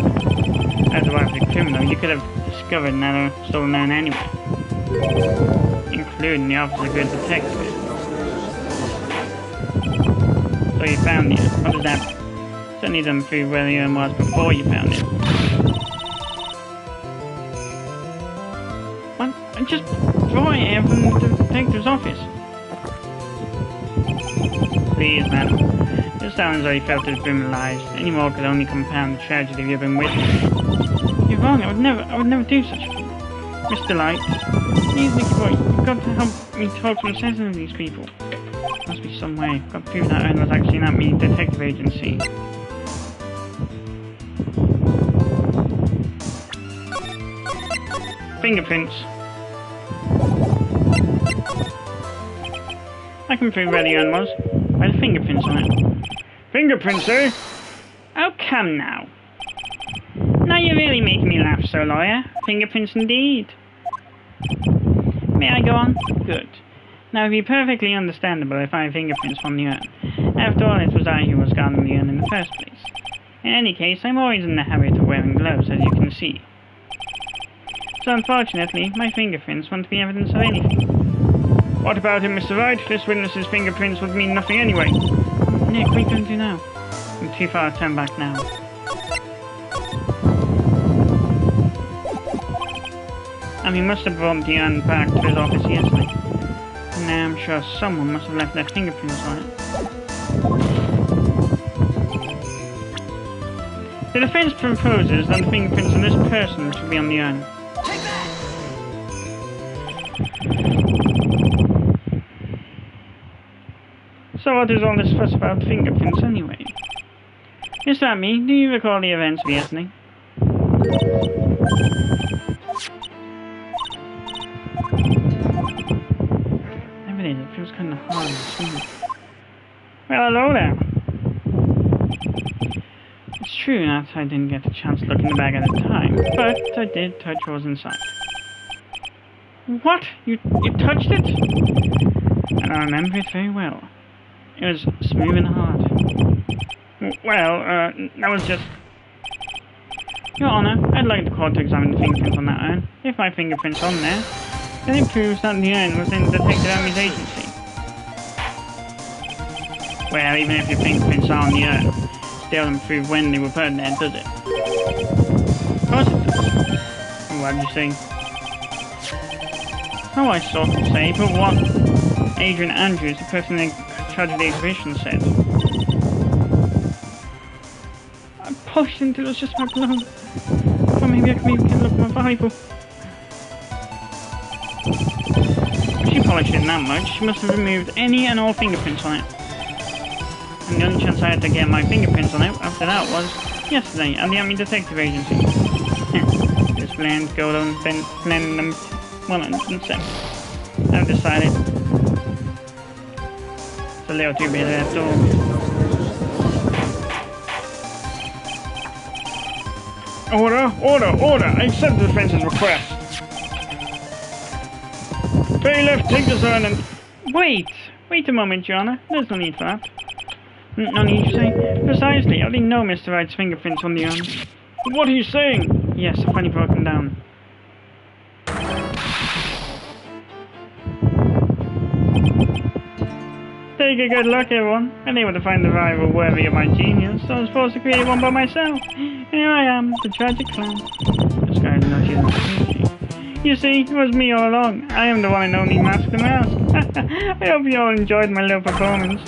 As a wife of a criminal, you could have discovered another stolen urn anyway. Including the office of good detective. So you found it. What does that? Certainly doesn't prove where the urn was before you found it. What? I just brought it here from the detective's office. Please, madam. This sounds like you felt as criminalized. Any more could only compound the tragedy you've been witnessing. You're wrong. I would never do such a thing. Mr. Light, please, Nicky boy, you've got to help me talk some sense into these people. Must be some way. Got to prove that urn was actually not me, detective agency. Fingerprints. I can prove where the urn was. By the fingerprints on it. Fingerprints, eh? Oh, come now. Now you're really making me laugh, so lawyer. Fingerprints indeed. May I go on? Good. Now, it would be perfectly understandable if I had fingerprints from the urn. After all, it was I who was guarding the urn in the first place. In any case, I'm always in the habit of wearing gloves, as you can see. So unfortunately, my fingerprints won't be evidence of anything. What about him, Mr. Wright? This witness's fingerprints would mean nothing anyway. Nick, what are you going to do now? I'm too far to turn back now. And he must have brought the urn back to his office yesterday. And now I'm sure someone must have left their fingerprints on it. The defense proposes that the fingerprints of this person should be on the urn. So what is all this fuss about fingerprints anyway? Mr. Atme, do you recall the events of yesterday? It feels kind of hard and smooth. Well, hello there. It's true that I didn't get a chance to look in the bag at the time, but I did touch what was inside. What? You touched it? And I remember it very well. It was smooth and hard. Well, that was just... Your Honor, I'd like the court to examine the fingerprints on that urn. If my fingerprints on there, then it proves that the urn was in Detective Atme's agency. Well, even if your fingerprints are on the urn, still doesn't prove when they were put there, does it? Of course it does. What did you say? Oh, I sort of say, but what Adrian Andrews, the person in charge of the exhibition, said. I polished until it was just about blown. Or maybe I can even get a look at my Bible. If she polished it that much, she must have removed any and all fingerprints on it. And the only chance I had to get my fingerprints on it after that was yesterday at the Army Detective Agency. This bland gold on blend them 107. I've decided. It's a little too bit after all. Order! I accept the defense's request. Bailiff, take this urn and... Wait! Wait a moment, Your Honor. There's no need for that. No need, you say? Precisely. I didn't know Mr. Wright's fingerprints on the urn. What are you saying? Yes, I've finally broken down. Take a good look, everyone. I'm able to find the rival worthy of my genius, so I was forced to create one by myself. Here I am, the tragic clown. This guy is not even. You see, it was me all along. I am the one and only Mask the Mask. I hope you all enjoyed my little performance.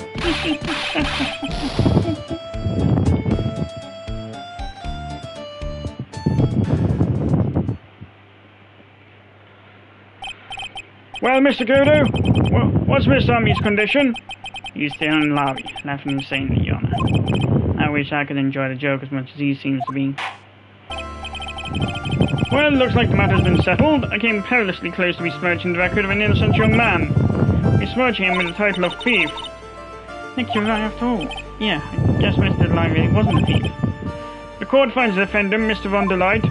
Well, Mr. Kudo, what's Mr. Ummy's condition? He's still in the lobby, laughing insanely, Your Honor. I wish I could enjoy the joke as much as he seems to be. Well, looks like the matter's been settled. I came perilously close to besmirching the record of an innocent young man. Besmirching him with the title of thief. Nick, you're right after all. Yeah, I guess Mr. Delight really wasn't a thief. The court finds the defendant, Mr. Von Delight.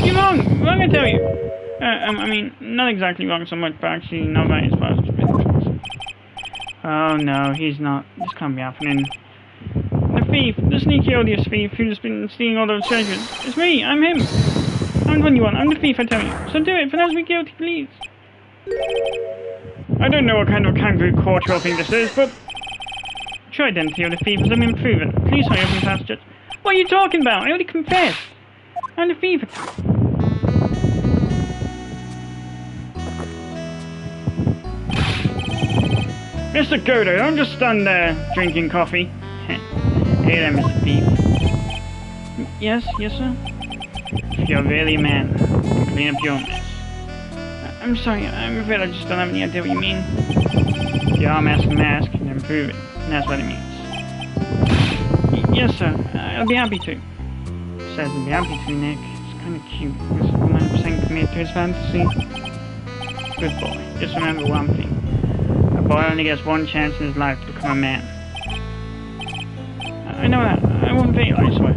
You're wrong I tell you. I mean, not exactly wrong so much, but actually not right as far as it's been. Oh no, he's not. This can't be happening. The thief, the sneaky, odious thief who's been stealing all those treasures. It's me, I'm him. I'm the one you want, I'm the thief, I tell you. So do it, for those with guilty, please. I don't know what kind of kangaroo court you all think this is, but... True identity of the thief has been proven. Please hurry up and pass judge. What are you talking about? I already confessed. I'm the thief. Mr. Kudo, don't just stand there drinking coffee. Hey there, Mr. Thief. Yes, sir? If you're really a man, clean up your mess. I'm sorry, I'm afraid I just don't have any idea what you mean. If you are Mask the Mask, then prove it. And that's what it means. Yes, sir. I'll be happy to. Says I'll be happy to, Nick. It's kind of cute. He's 100% committed to his fantasy. Good boy. Just remember one thing. A boy only gets one chance in his life to become a man. I know that. I won't fail, I swear.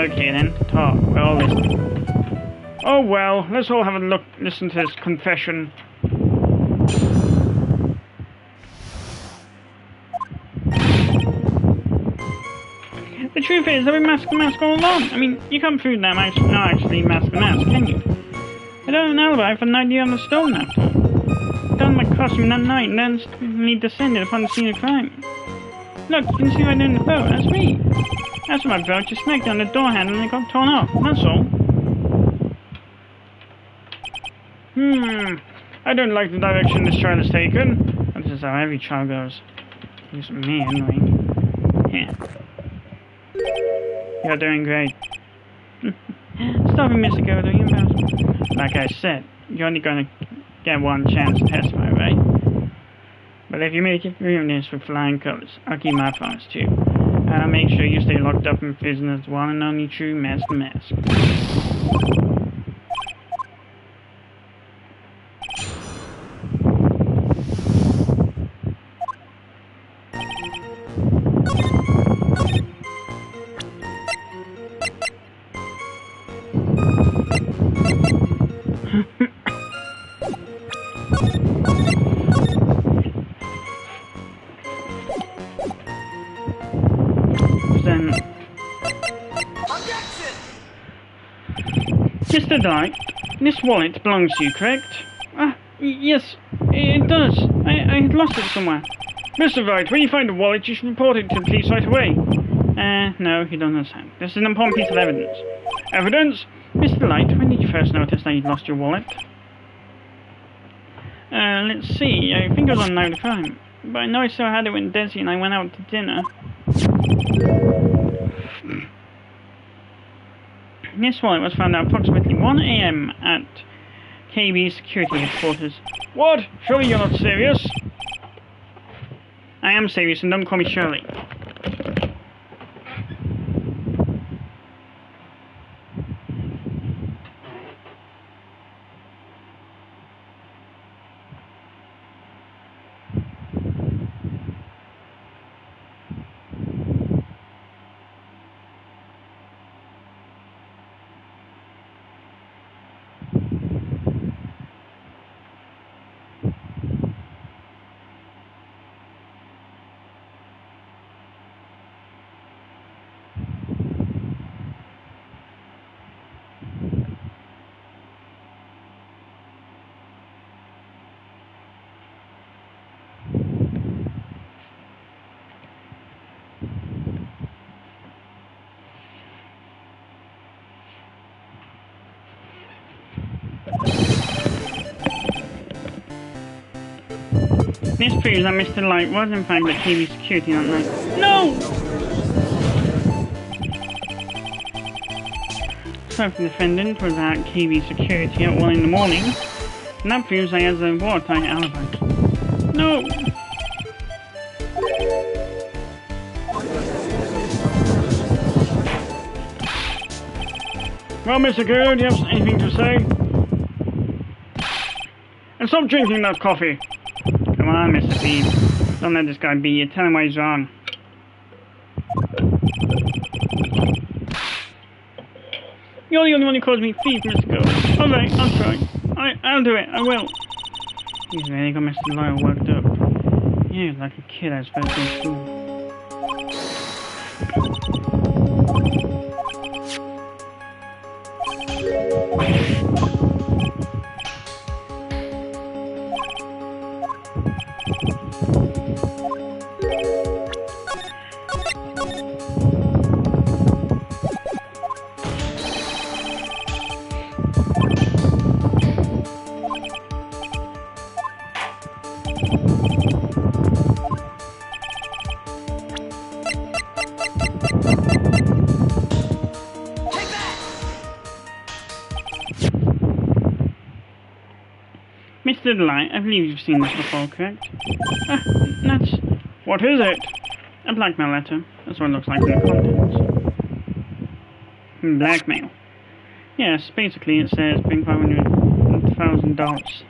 Okay then, talk. We're all listening. Oh well, let's all have a listen to this confession. The truth is, I've been Mask the Mask all along. I mean, you can't prove that I'm not actually Mask the Mask, can you? I don't have an alibi for the night you on the stone after all. I donned my costume that night and then suddenly descended upon the scene of crime. Look, you can see right there in the photo, that's me. That's my belt just smacked on the door handle and it got torn off, that's all. I don't like the direction this trial has taken. This is how every trial goes. At least with me, anyway. Yeah. You're doing great. Stop it, Mr. Godo, you embarrassed. Like I said, you're only gonna get one chance to testify, right? But if you make it through this with flying colours, I'll keep my promise too. I'll make sure you stay locked up in prison as the one and only true Mask the Mask. Mr. Dyke, this wallet belongs to you, correct? Yes, it does. I had lost it somewhere. Mr. Wright, when you find the wallet, you should report it to the police right away. No, you don't understand. This is an important piece of evidence. Evidence? Mr. Light, when did you first notice that you'd lost your wallet? Let's see. I think it was on night of crime. But I know I still had it when Desi and I went out to dinner. This wallet was found at approximately 1 AM at KB security headquarters. What? Surely you're not serious? I am serious, and don't call me Shirley. This proves that Mr. Light was in fact at TV security that night. No! So if the defendant was at KB security at 1 in the morning, and that proves he has a watertight alibi. No! Well, Mr. Guru, do you have anything to say? And stop drinking that coffee. Come on, Mr. Thief. Don't let this guy beat you. Tell him why he's wrong. You're the only one who calls me thief, Mr. Guru. Alright, I'll try. I'll do it. I will. He's really got Mr. Lyle worked up. Yeah, like a kid I was first in school. Mr. Delight, I believe you've seen this before, correct? That's... What is it? a blackmail letter. That's what it looks like in the contents. Blackmail. Yes, basically it says bring $500,000.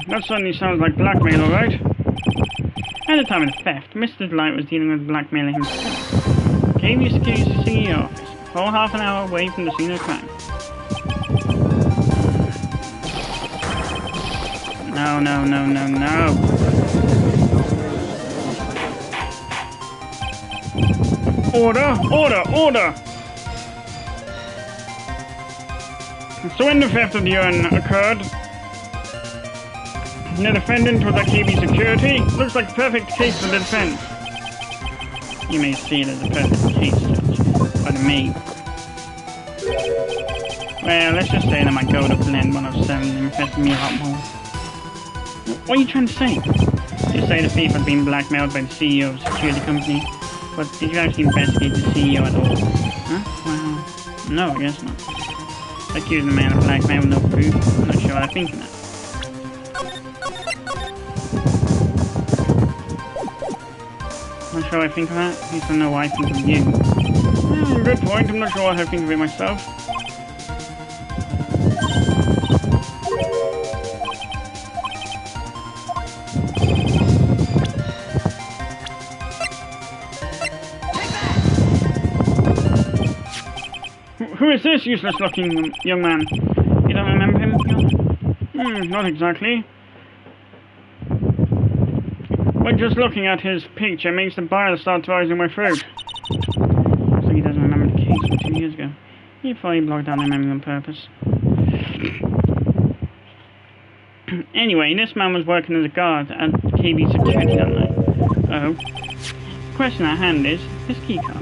That certainly sounds like blackmail, alright? At the time of the theft, Mr. Delight was dealing with blackmailing himself. Came to the CEO office, a full half an hour away from the scene of the crime. No. Order! So when the theft of the urn occurred, the defendant was at KB security. Looks like a perfect case for the defense. You may see it as a perfect case, Judge, but it may. Well, let's just say that my go to blend 107 impressed me a lot more. What are you trying to say? You say the thief had been blackmailed by the CEO of a security company, but did you actually investigate the CEO at all? Huh? Well, no, I guess not. Accusing the man of blackmail with no proof. I'm not sure what I think of that. Not sure what I think of that. At least I know what I think of you. Good point. I'm not sure what I think of it myself. Who is this useless-looking young man? You don't remember him? Not exactly. But just looking at his picture makes the bile start rising in my throat. So he doesn't remember the case from 2 years ago. He probably blocked out my memory on purpose. Anyway, this man was working as a guard at KB security that night. Oh. The question at hand is, this keycard.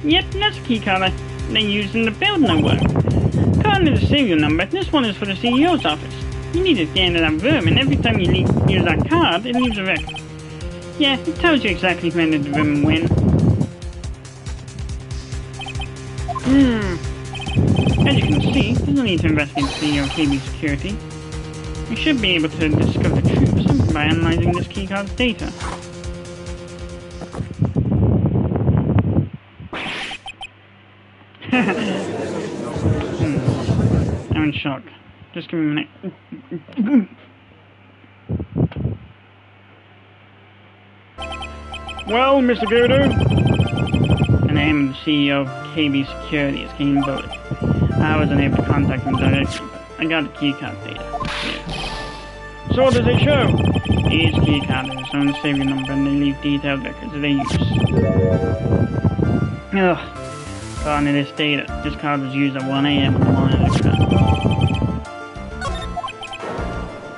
Yep, that's the keycard they used in the building I work. Card is a serial number. This one is for the CEO's office. You need to get into that room, and every time you use that card, it leaves a record. Yeah, it tells you exactly who entered the room and when. As you can see, there's no need to investigate the CEO of KB security. You should be able to discover the truth simply by analyzing this keycard's data. I'm in shock. Just give me a minute. Well, Mr. Guru? The name of the CEO of KB Security is Kane Bullock. I was unable to contact him directly, but I got the keycard data. Yeah. So what does it show? Each keycard has its own serial number and they leave detailed records of their use. Ugh. According to this data, this card was used at 1 AM on the morning of the crime.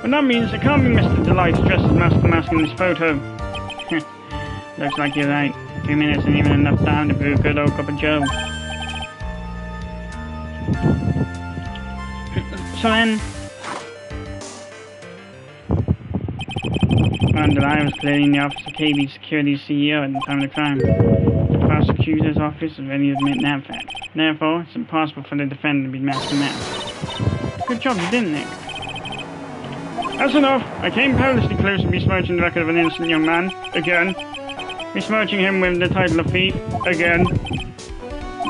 But that means it can't be Mr. Delight dressed as Master Mask in this photo. Looks like you're right. 2 minutes isn't even enough time to brew a good old cup of joe. So then... I was clearly in the office of KB Security CEO at the time of the crime. The prosecutor's office is ready to admit that fact. Therefore, it's impossible for the defendant to be masked and masked. Good job you didn't, Nick. That's enough. I came perilously close to besmirching the record of an innocent young man. Again. Besmirching him with the title of thief. Again.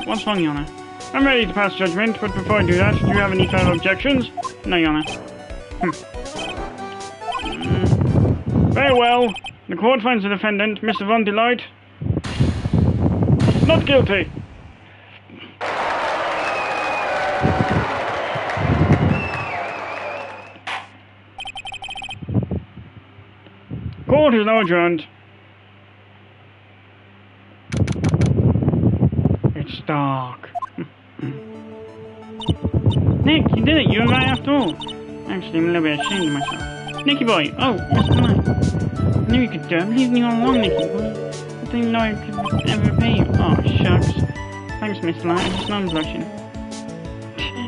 What's wrong, Your Honor? I'm ready to pass judgment, but before I do that, do you have any further objections? No, Your Honor. Very well. The court finds the defendant, Mr. Von Delight, not guilty. Court is now adjourned. It's dark. Nick, you did it. You were right after all. Actually, I'm a little bit ashamed of myself. Nicky boy. Oh, Mr. Knight. I knew you could do it. Leave me all alone, Nicky boy. I didn't know I could ever repay you. Oh, shucks. Thanks, Mr. Knight. I'm just not blushing.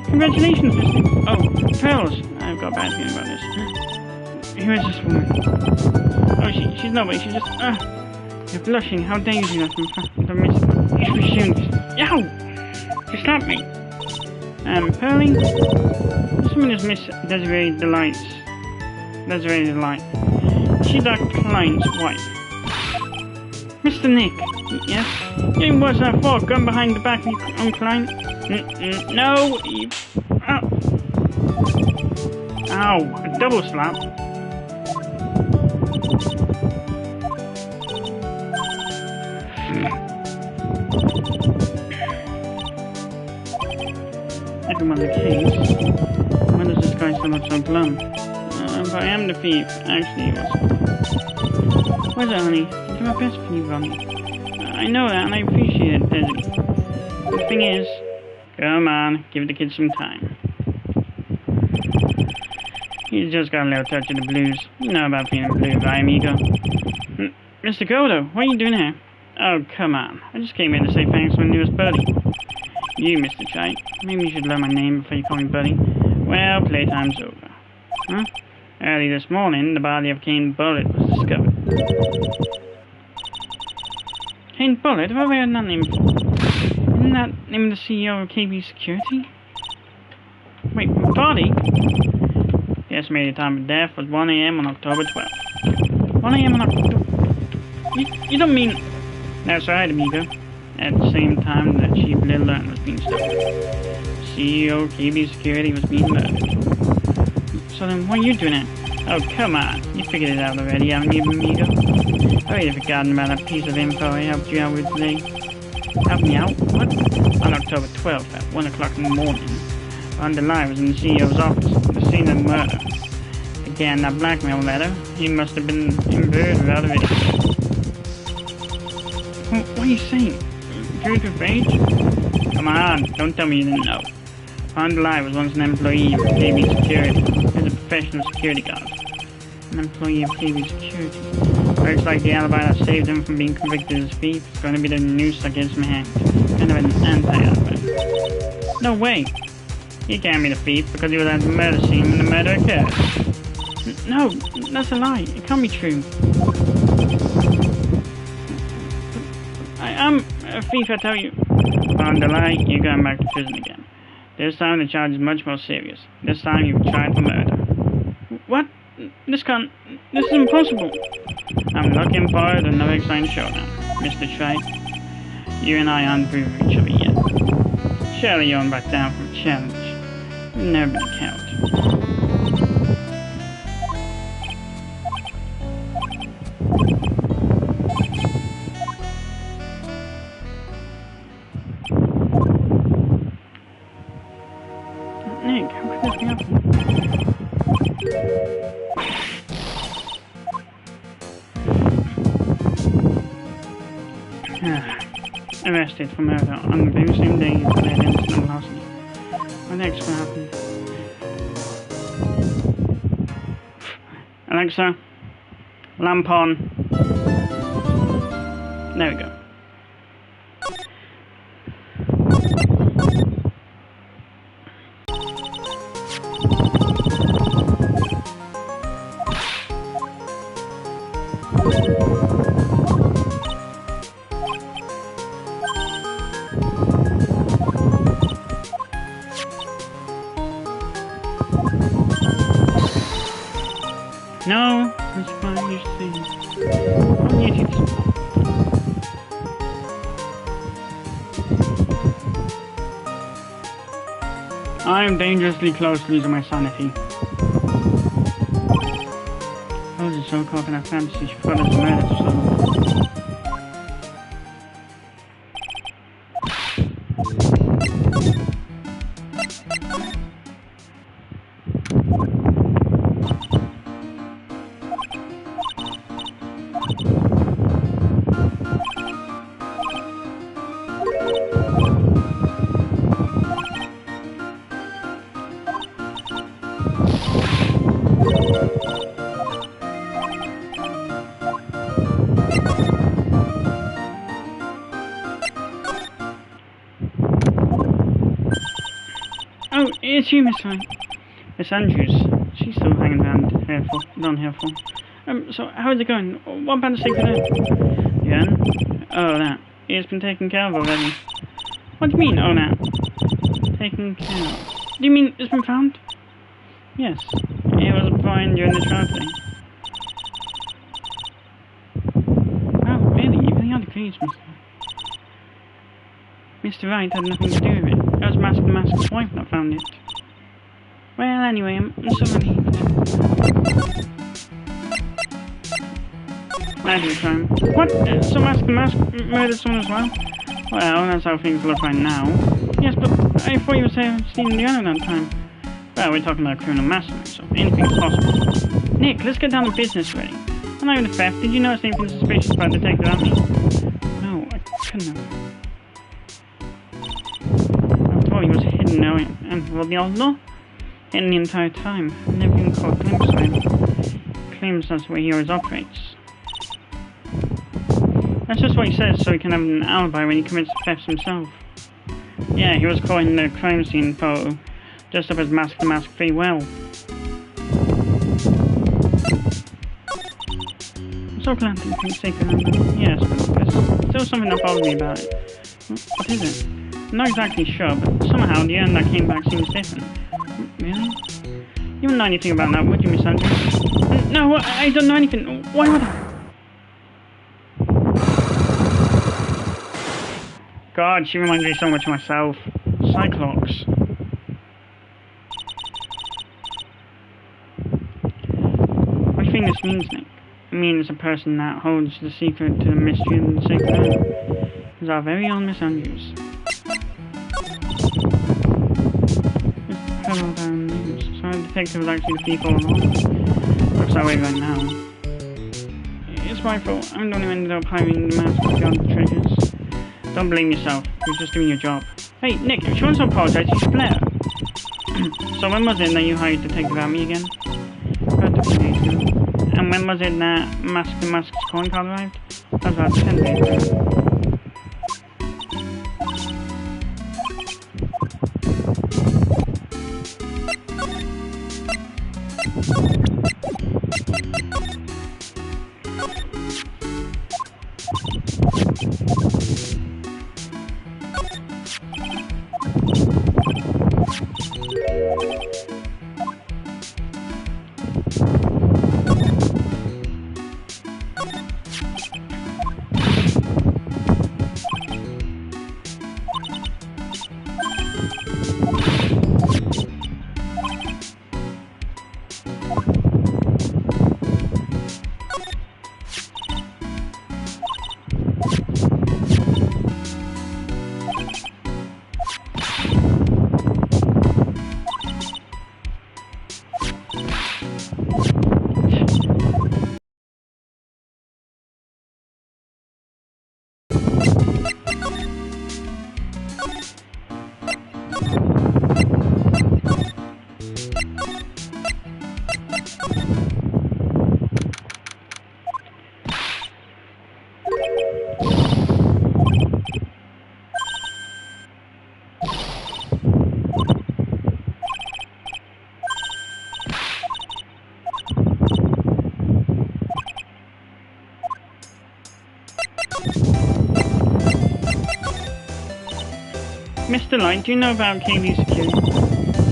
Congratulations, Mr. Oh, pearls. I've got a bad feeling about this. Who is this woman? Oh, she's nobody. She's just, You're blushing. How dare you do that from the miss? You should assume. Yow! She slapped me. Pearlie? This woman is Miss Desiree Delight. Desiree Delight. She's our client's wife. Mr. Nick. Yes? Getting worse than I thought. Gun behind the back of your own client. No! You... Ow! A double slap. Everyone's a case. Why does this guy still look so glum? But I am the thief. Actually, it was. Where's it, honey? I do my best for you, Ronnie. I know that, and I appreciate it, Desi. The thing is, come on, give the kid some time. He's just got a little touch of the blues. You know about being blue, right, amigo? Mr. Godo, what are you doing here? Oh, come on. I just came here to say thanks to my newest buddy. You, Mr. Chite. Maybe you should learn my name before you call me buddy. Well, playtime's over. Huh? Early this morning, the body of Kane Bullitt was discovered. Kane Bullitt? Have I ever heard that name before? Isn't that name of the CEO of KB Security? Wait, body? The estimated time of death was 1 a.m. on October 12th. 1 a.m. on October... You don't mean... That's right, amigo. At the same time that Chief Little was being stolen. CEO of KB Security was being murdered. So then what are you doing now? Oh, come on. You figured it out already, haven't you, amigo? I already forgotten about that piece of info I helped you out with today. Help me out? What? On October 12th at 1 o'clock in the morning, Von Delight was in the CEO's office at the scene of the murder. Again, that blackmail letter. He must have been inverted without a video. What are you saying? Good with age? Come on, don't tell me you didn't know. Von Delight was once an employee of KB Security. He was a professional security guard. An employee of KB Security. Looks like the alibi that saved him from being convicted as a thief is going to be the noose that gets him hanged. Kind of an anti-alibi. No way! He can't be the thief because he was at the murder scene when the murder occurred. No, that's a lie. It can't be true. I am a thief, I tell you. Von Delight, you're going back to prison again. This time the charge is much more serious. This time you've tried for murder. What? This is impossible. I'm looking forward to another exciting showdown, Mr. Trite. You and I aren't through with each other yet. Surely you won't back down from a challenge. You've never been a coward. Nick, how could this be happening? Arrested for murder on the very same day as the innocent last night. What next will happen? Alexa, lamp on. There we go. No, that's fine, you see. Oh, you do this. I am dangerously close to losing my sanity. Rose is so caught up in her fantasy, she forgot to murder herself. Oh, it's you, Miss Andrews. She's still hanging around here for. So how is it going? What about the secret? Yeah? Oh, that. It's been taken care of already. What do you mean, oh, that? Taken care of? Do you mean it's been found? Yes. It was found during the trial thing. Oh, really? You really are the case, Mr. Wright had nothing to do with it. It was Mask the Mask's wife that found it. Well, anyway, I'm so relieved. Murder crime. What? So Mask the Mask murdered someone as well? Well, that's how things look right now. Yes, but I thought you were saying Stephen the other that time. Well, we're talking about criminal mastermind, so anything is possible. Nick, let's get down to business already. I'm not even a theft. Did you notice anything suspicious about Detective Anthony? No, I couldn't have. He was hidden now, and well, the outlaw? Hidden the entire time. Never even caught a glimpse of him. Claims that's where he always operates. That's just what he says, so he can have an alibi when he commits thefts himself. Yeah, he was caught in the crime scene photo, dressed up as Mask the Mask very well. I'm so glad that you think secret. Yes, but there's still something that bothers me about it. What is it? I'm not exactly sure, but somehow the urn that came back seems different. Really? You wouldn't know anything about that, would you, Miss Andrews? No, I don't know anything. Why would I? God, she reminds me so much of myself. Cyclops. What do you think this means, Nick? It means a person that holds the secret to the mystery of the sacred urn is our very own Miss Andrews. Hello there, news. So the detective was actually the thief all along. Looks that way right now. It's my fault. I'm the one who ended up hiring the mask to guard the treasures. Don't blame yourself. You're just doing your job. Hey, Nick, if she wants to apologize, you should let her. So when was it that you hired Detective Amy again? About 2 days ago. And when was it that Mask the Mask's calling card arrived? That was about 10 days ago. Mr. Light, do you know about KB security?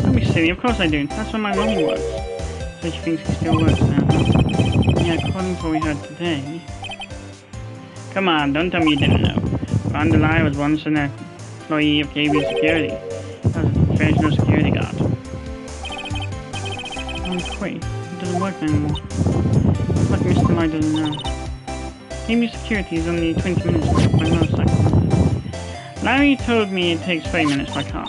Don't be silly, of course I do. That's where my money works. So she thinks he still works now, huh? Yeah, according to what we heard today. Come on, don't tell me you didn't know. Vandelai was once an employee of KB security. That was a professional security guard. Oh, wait, it doesn't work anymore. Looks like Mr. Light doesn't know. KB security is only 20 minutes by motorcycle. Larry told me it takes 30 minutes by car.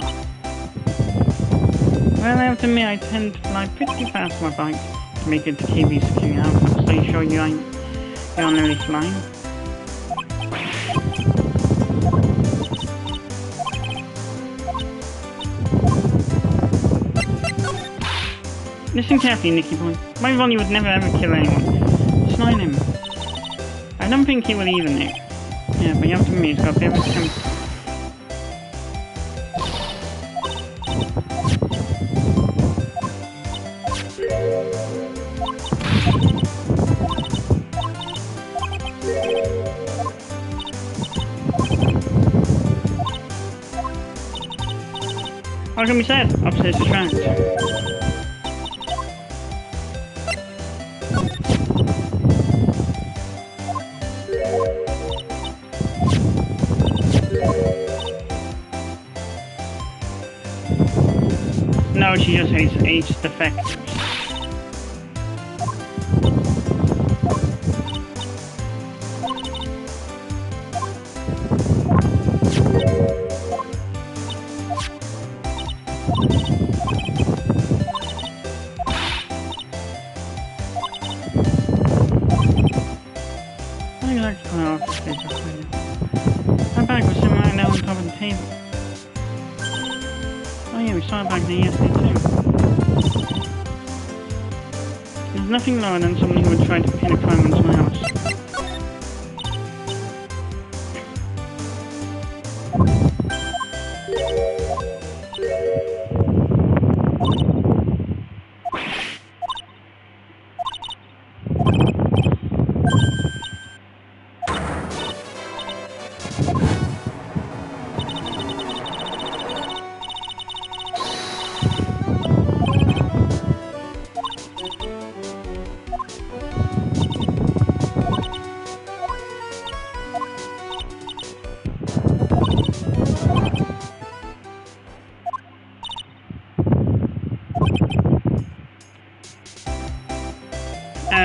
Well, I have to admit I tend to fly pretty fast on my bike to make it to KB security outpost. Are you sure you're nearly flying? Listen carefully, Nicky boy. My Ronnie would never ever kill anyone. It's not him. I don't think he will either, Nick. Yeah, but you have to admit he's got a bit of a temper. How can we say it? Opposites attract. No, she just hates age defectors. That bag was sitting right there on top of the table. Oh yeah, we saw it back there yesterday too. There's nothing lower than someone who would try to pin a crime on someone else.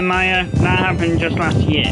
Maya, that happened just last year.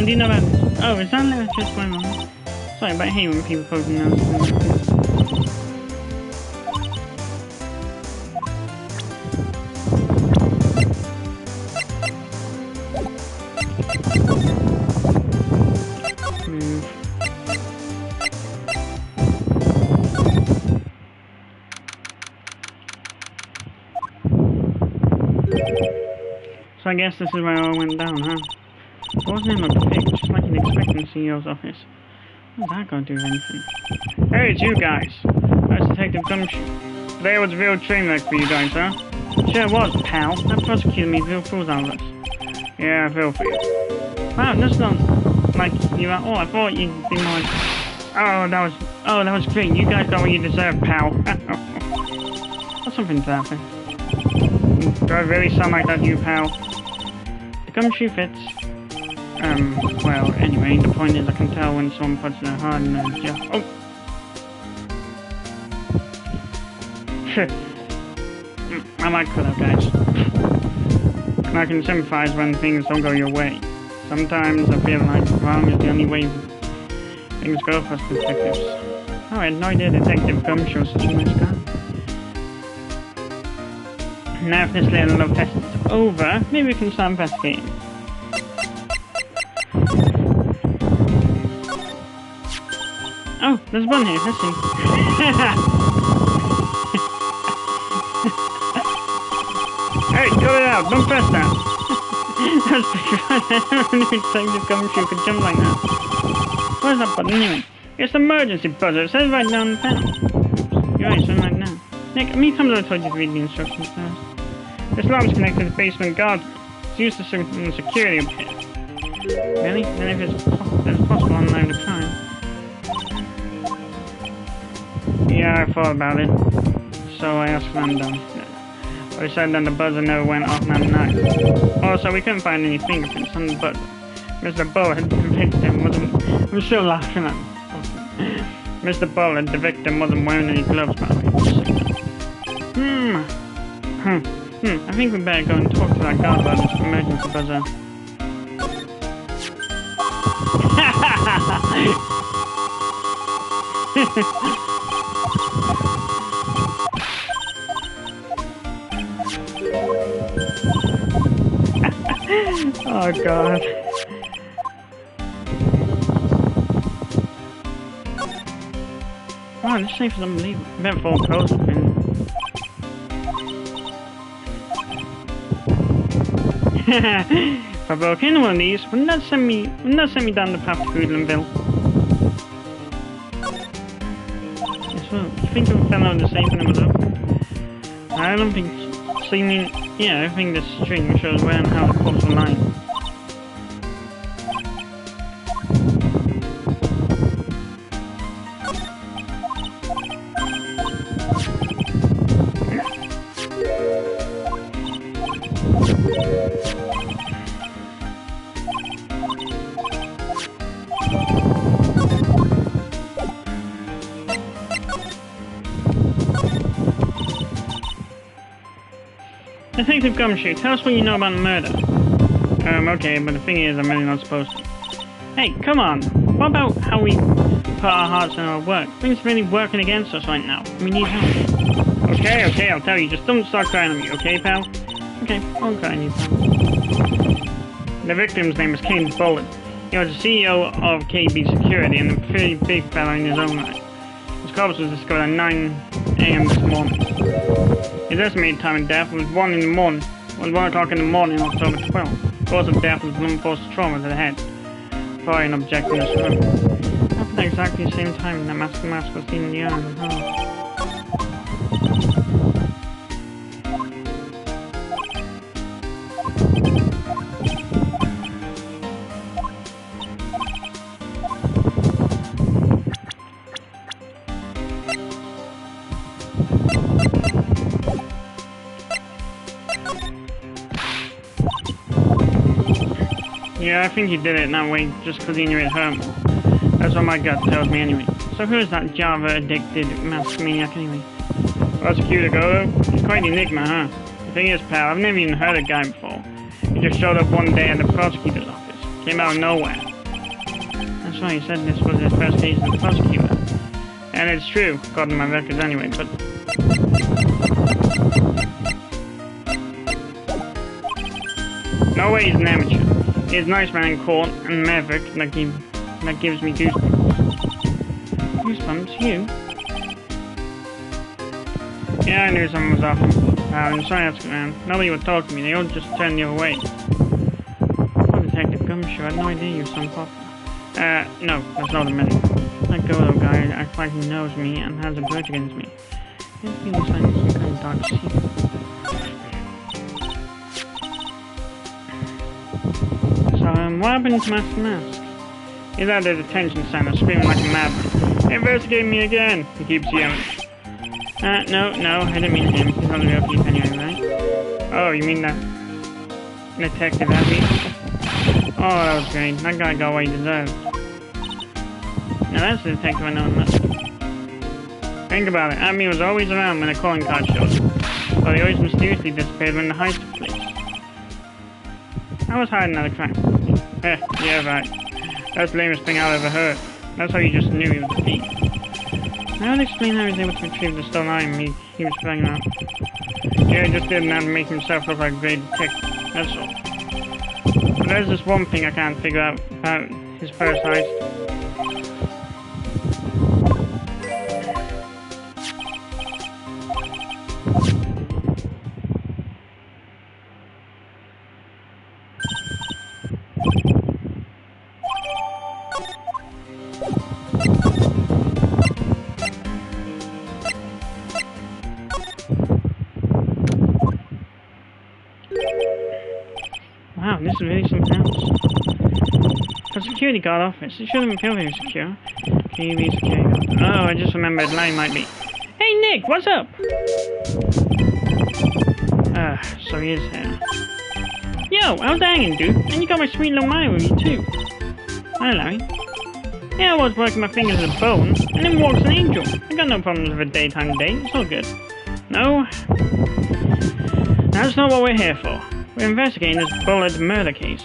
Do you know about this? Oh, is that just my mom? Sorry, but I hate when people call them now. So I guess this is where I went down, huh? It wasn't in a pig, just like you'd expect in the CEO's office. What's that got to do with anything? Hey, it's you guys. That's Detective Gumshoe. Today was a real train wreck for you guys, huh? Sure it was, pal. That prosecutor made real fools out of us. Yeah, I feel for you. Wow, that's not like you are. Oh, I thought you'd be more. Oh, that was great. You guys got what you deserve, pal. What's something to happen? Do I really sound like that, you pal? The gumshoe fits. Well, anyway, the point is I can tell when someone puts their heart in their jail. Oh! I might cut out, guys. I can sympathize when things don't go your way. Sometimes I feel like wrong is the only way things go for us detectives. Oh, I had no idea Detective Gumshoe was such a nice guy. Now if this little love test is over, maybe we can start investigating. Oh, there's one here, let's see. Hey, cut it out, don't press that. That's pretty fun. I don't know if Detective Gumshoe could jump like that. Where's that button anyway? It's the emergency buzzer, it says right down the panel. You're right, so right now. Nick, how many times have I told you to read the instructions first? This alarm is connected to the basement guard. It's used to security up here. Really? Then if it's possible, unknown to crime. Yeah, I thought about it. So I asked Random. But he said that the buzzer never went off that night. Also, we couldn't find any fingerprints on the buzzer. Mr. Bullard, the victim, wasn't... I'm still laughing at him. Mr. Bullard, the victim, wasn't wearing any gloves, by the way. I think we better go and talk to that guard about this emergency buzzer. Oh god. Wow, this safe is unbelievable. I bet full codes have been. If I broke into one of these, wouldn't that send me down the path to Hoodlinville? Yes, well, you think we fell out of the safe and it was open? I don't think so. You mean, yeah, I think this string shows where and how to cross the line. Detective Gumshoe, tell us what you know about the murder. Okay, but the thing is, I'm really not supposed to. Hey, come on! What about how we put our hearts in our work? Things are really working against us right now. We need help. Okay, I'll tell you. Just don't start crying on me, okay, pal? Okay, I won't cry on you, pal. The victim's name is Kane Bullard. He was the CEO of KB Security and a pretty big fella in his own right. His corpse was discovered at 9 a.m. this morning. His estimated time of death was 1 o'clock in the morning on October 12th. The cause of death was blunt force trauma to the head. Probably an object in the throat. Happened at exactly the same time that Master Mask was seen in the iron. Yeah, I think he did it that way just because he knew it hurt more. That's what my gut tells me anyway. So who is that Java-addicted masked maniac anyway? Prosecutor Goto? He's quite an enigma, huh? The thing is, pal, I've never even heard of the guy before. He just showed up one day at the prosecutor's office. Came out of nowhere. That's why he said this was his first case as a prosecutor. And it's true, according to my records anyway, but... No way he's an amateur. He's a nice man in court, and maverick that gives me goosebumps. Goosebumps? You? Yeah, I knew something was off. I'm sorry that's around. Nobody would talk to me, they all just turn the other way. Oh, Detective Gumshoe, I had no idea you were some popular. No, that's not a minute. That Goto guy acts like he knows me and has a grudge against me. It feels like some kind of dark secret. What happened to Master Mask? He's at the detention center, screaming like a madman. Investigate me again! He keeps yelling. No, I didn't mean him. He's on the real thief anyway, right? Oh, you mean that Detective Abby? Oh, that was great. That guy got what he deserved. Now that's the detective I know enough. Think about it. Abby was always around when the calling card showed up, but he always mysteriously disappeared when the heist took place. I was hiding another crime. Yeah, right. That's the lamest thing I've ever heard. That's how you just knew he was a thief. That would explain how he was able to retrieve the stolen item he was flagging out. Yeah, he just did that to make himself look like a great detective. That's all. But there's this one thing I can't figure out about his first heist. Wow, this is really something else. The security guard office. It shouldn't feel very secure. TV security guard. Oh, I just remembered line might be. Hey Nick, what's up? So he is here. Yo, how's the hanging, dude? And you got my sweet little Maya with you too. Hi Larry. Yeah, I was working my fingers as a bone, and then walks an angel. I got no problems with a daytime date, it's all good. No, that's not what we're here for. We're investigating this bullet murder case.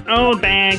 Old bag.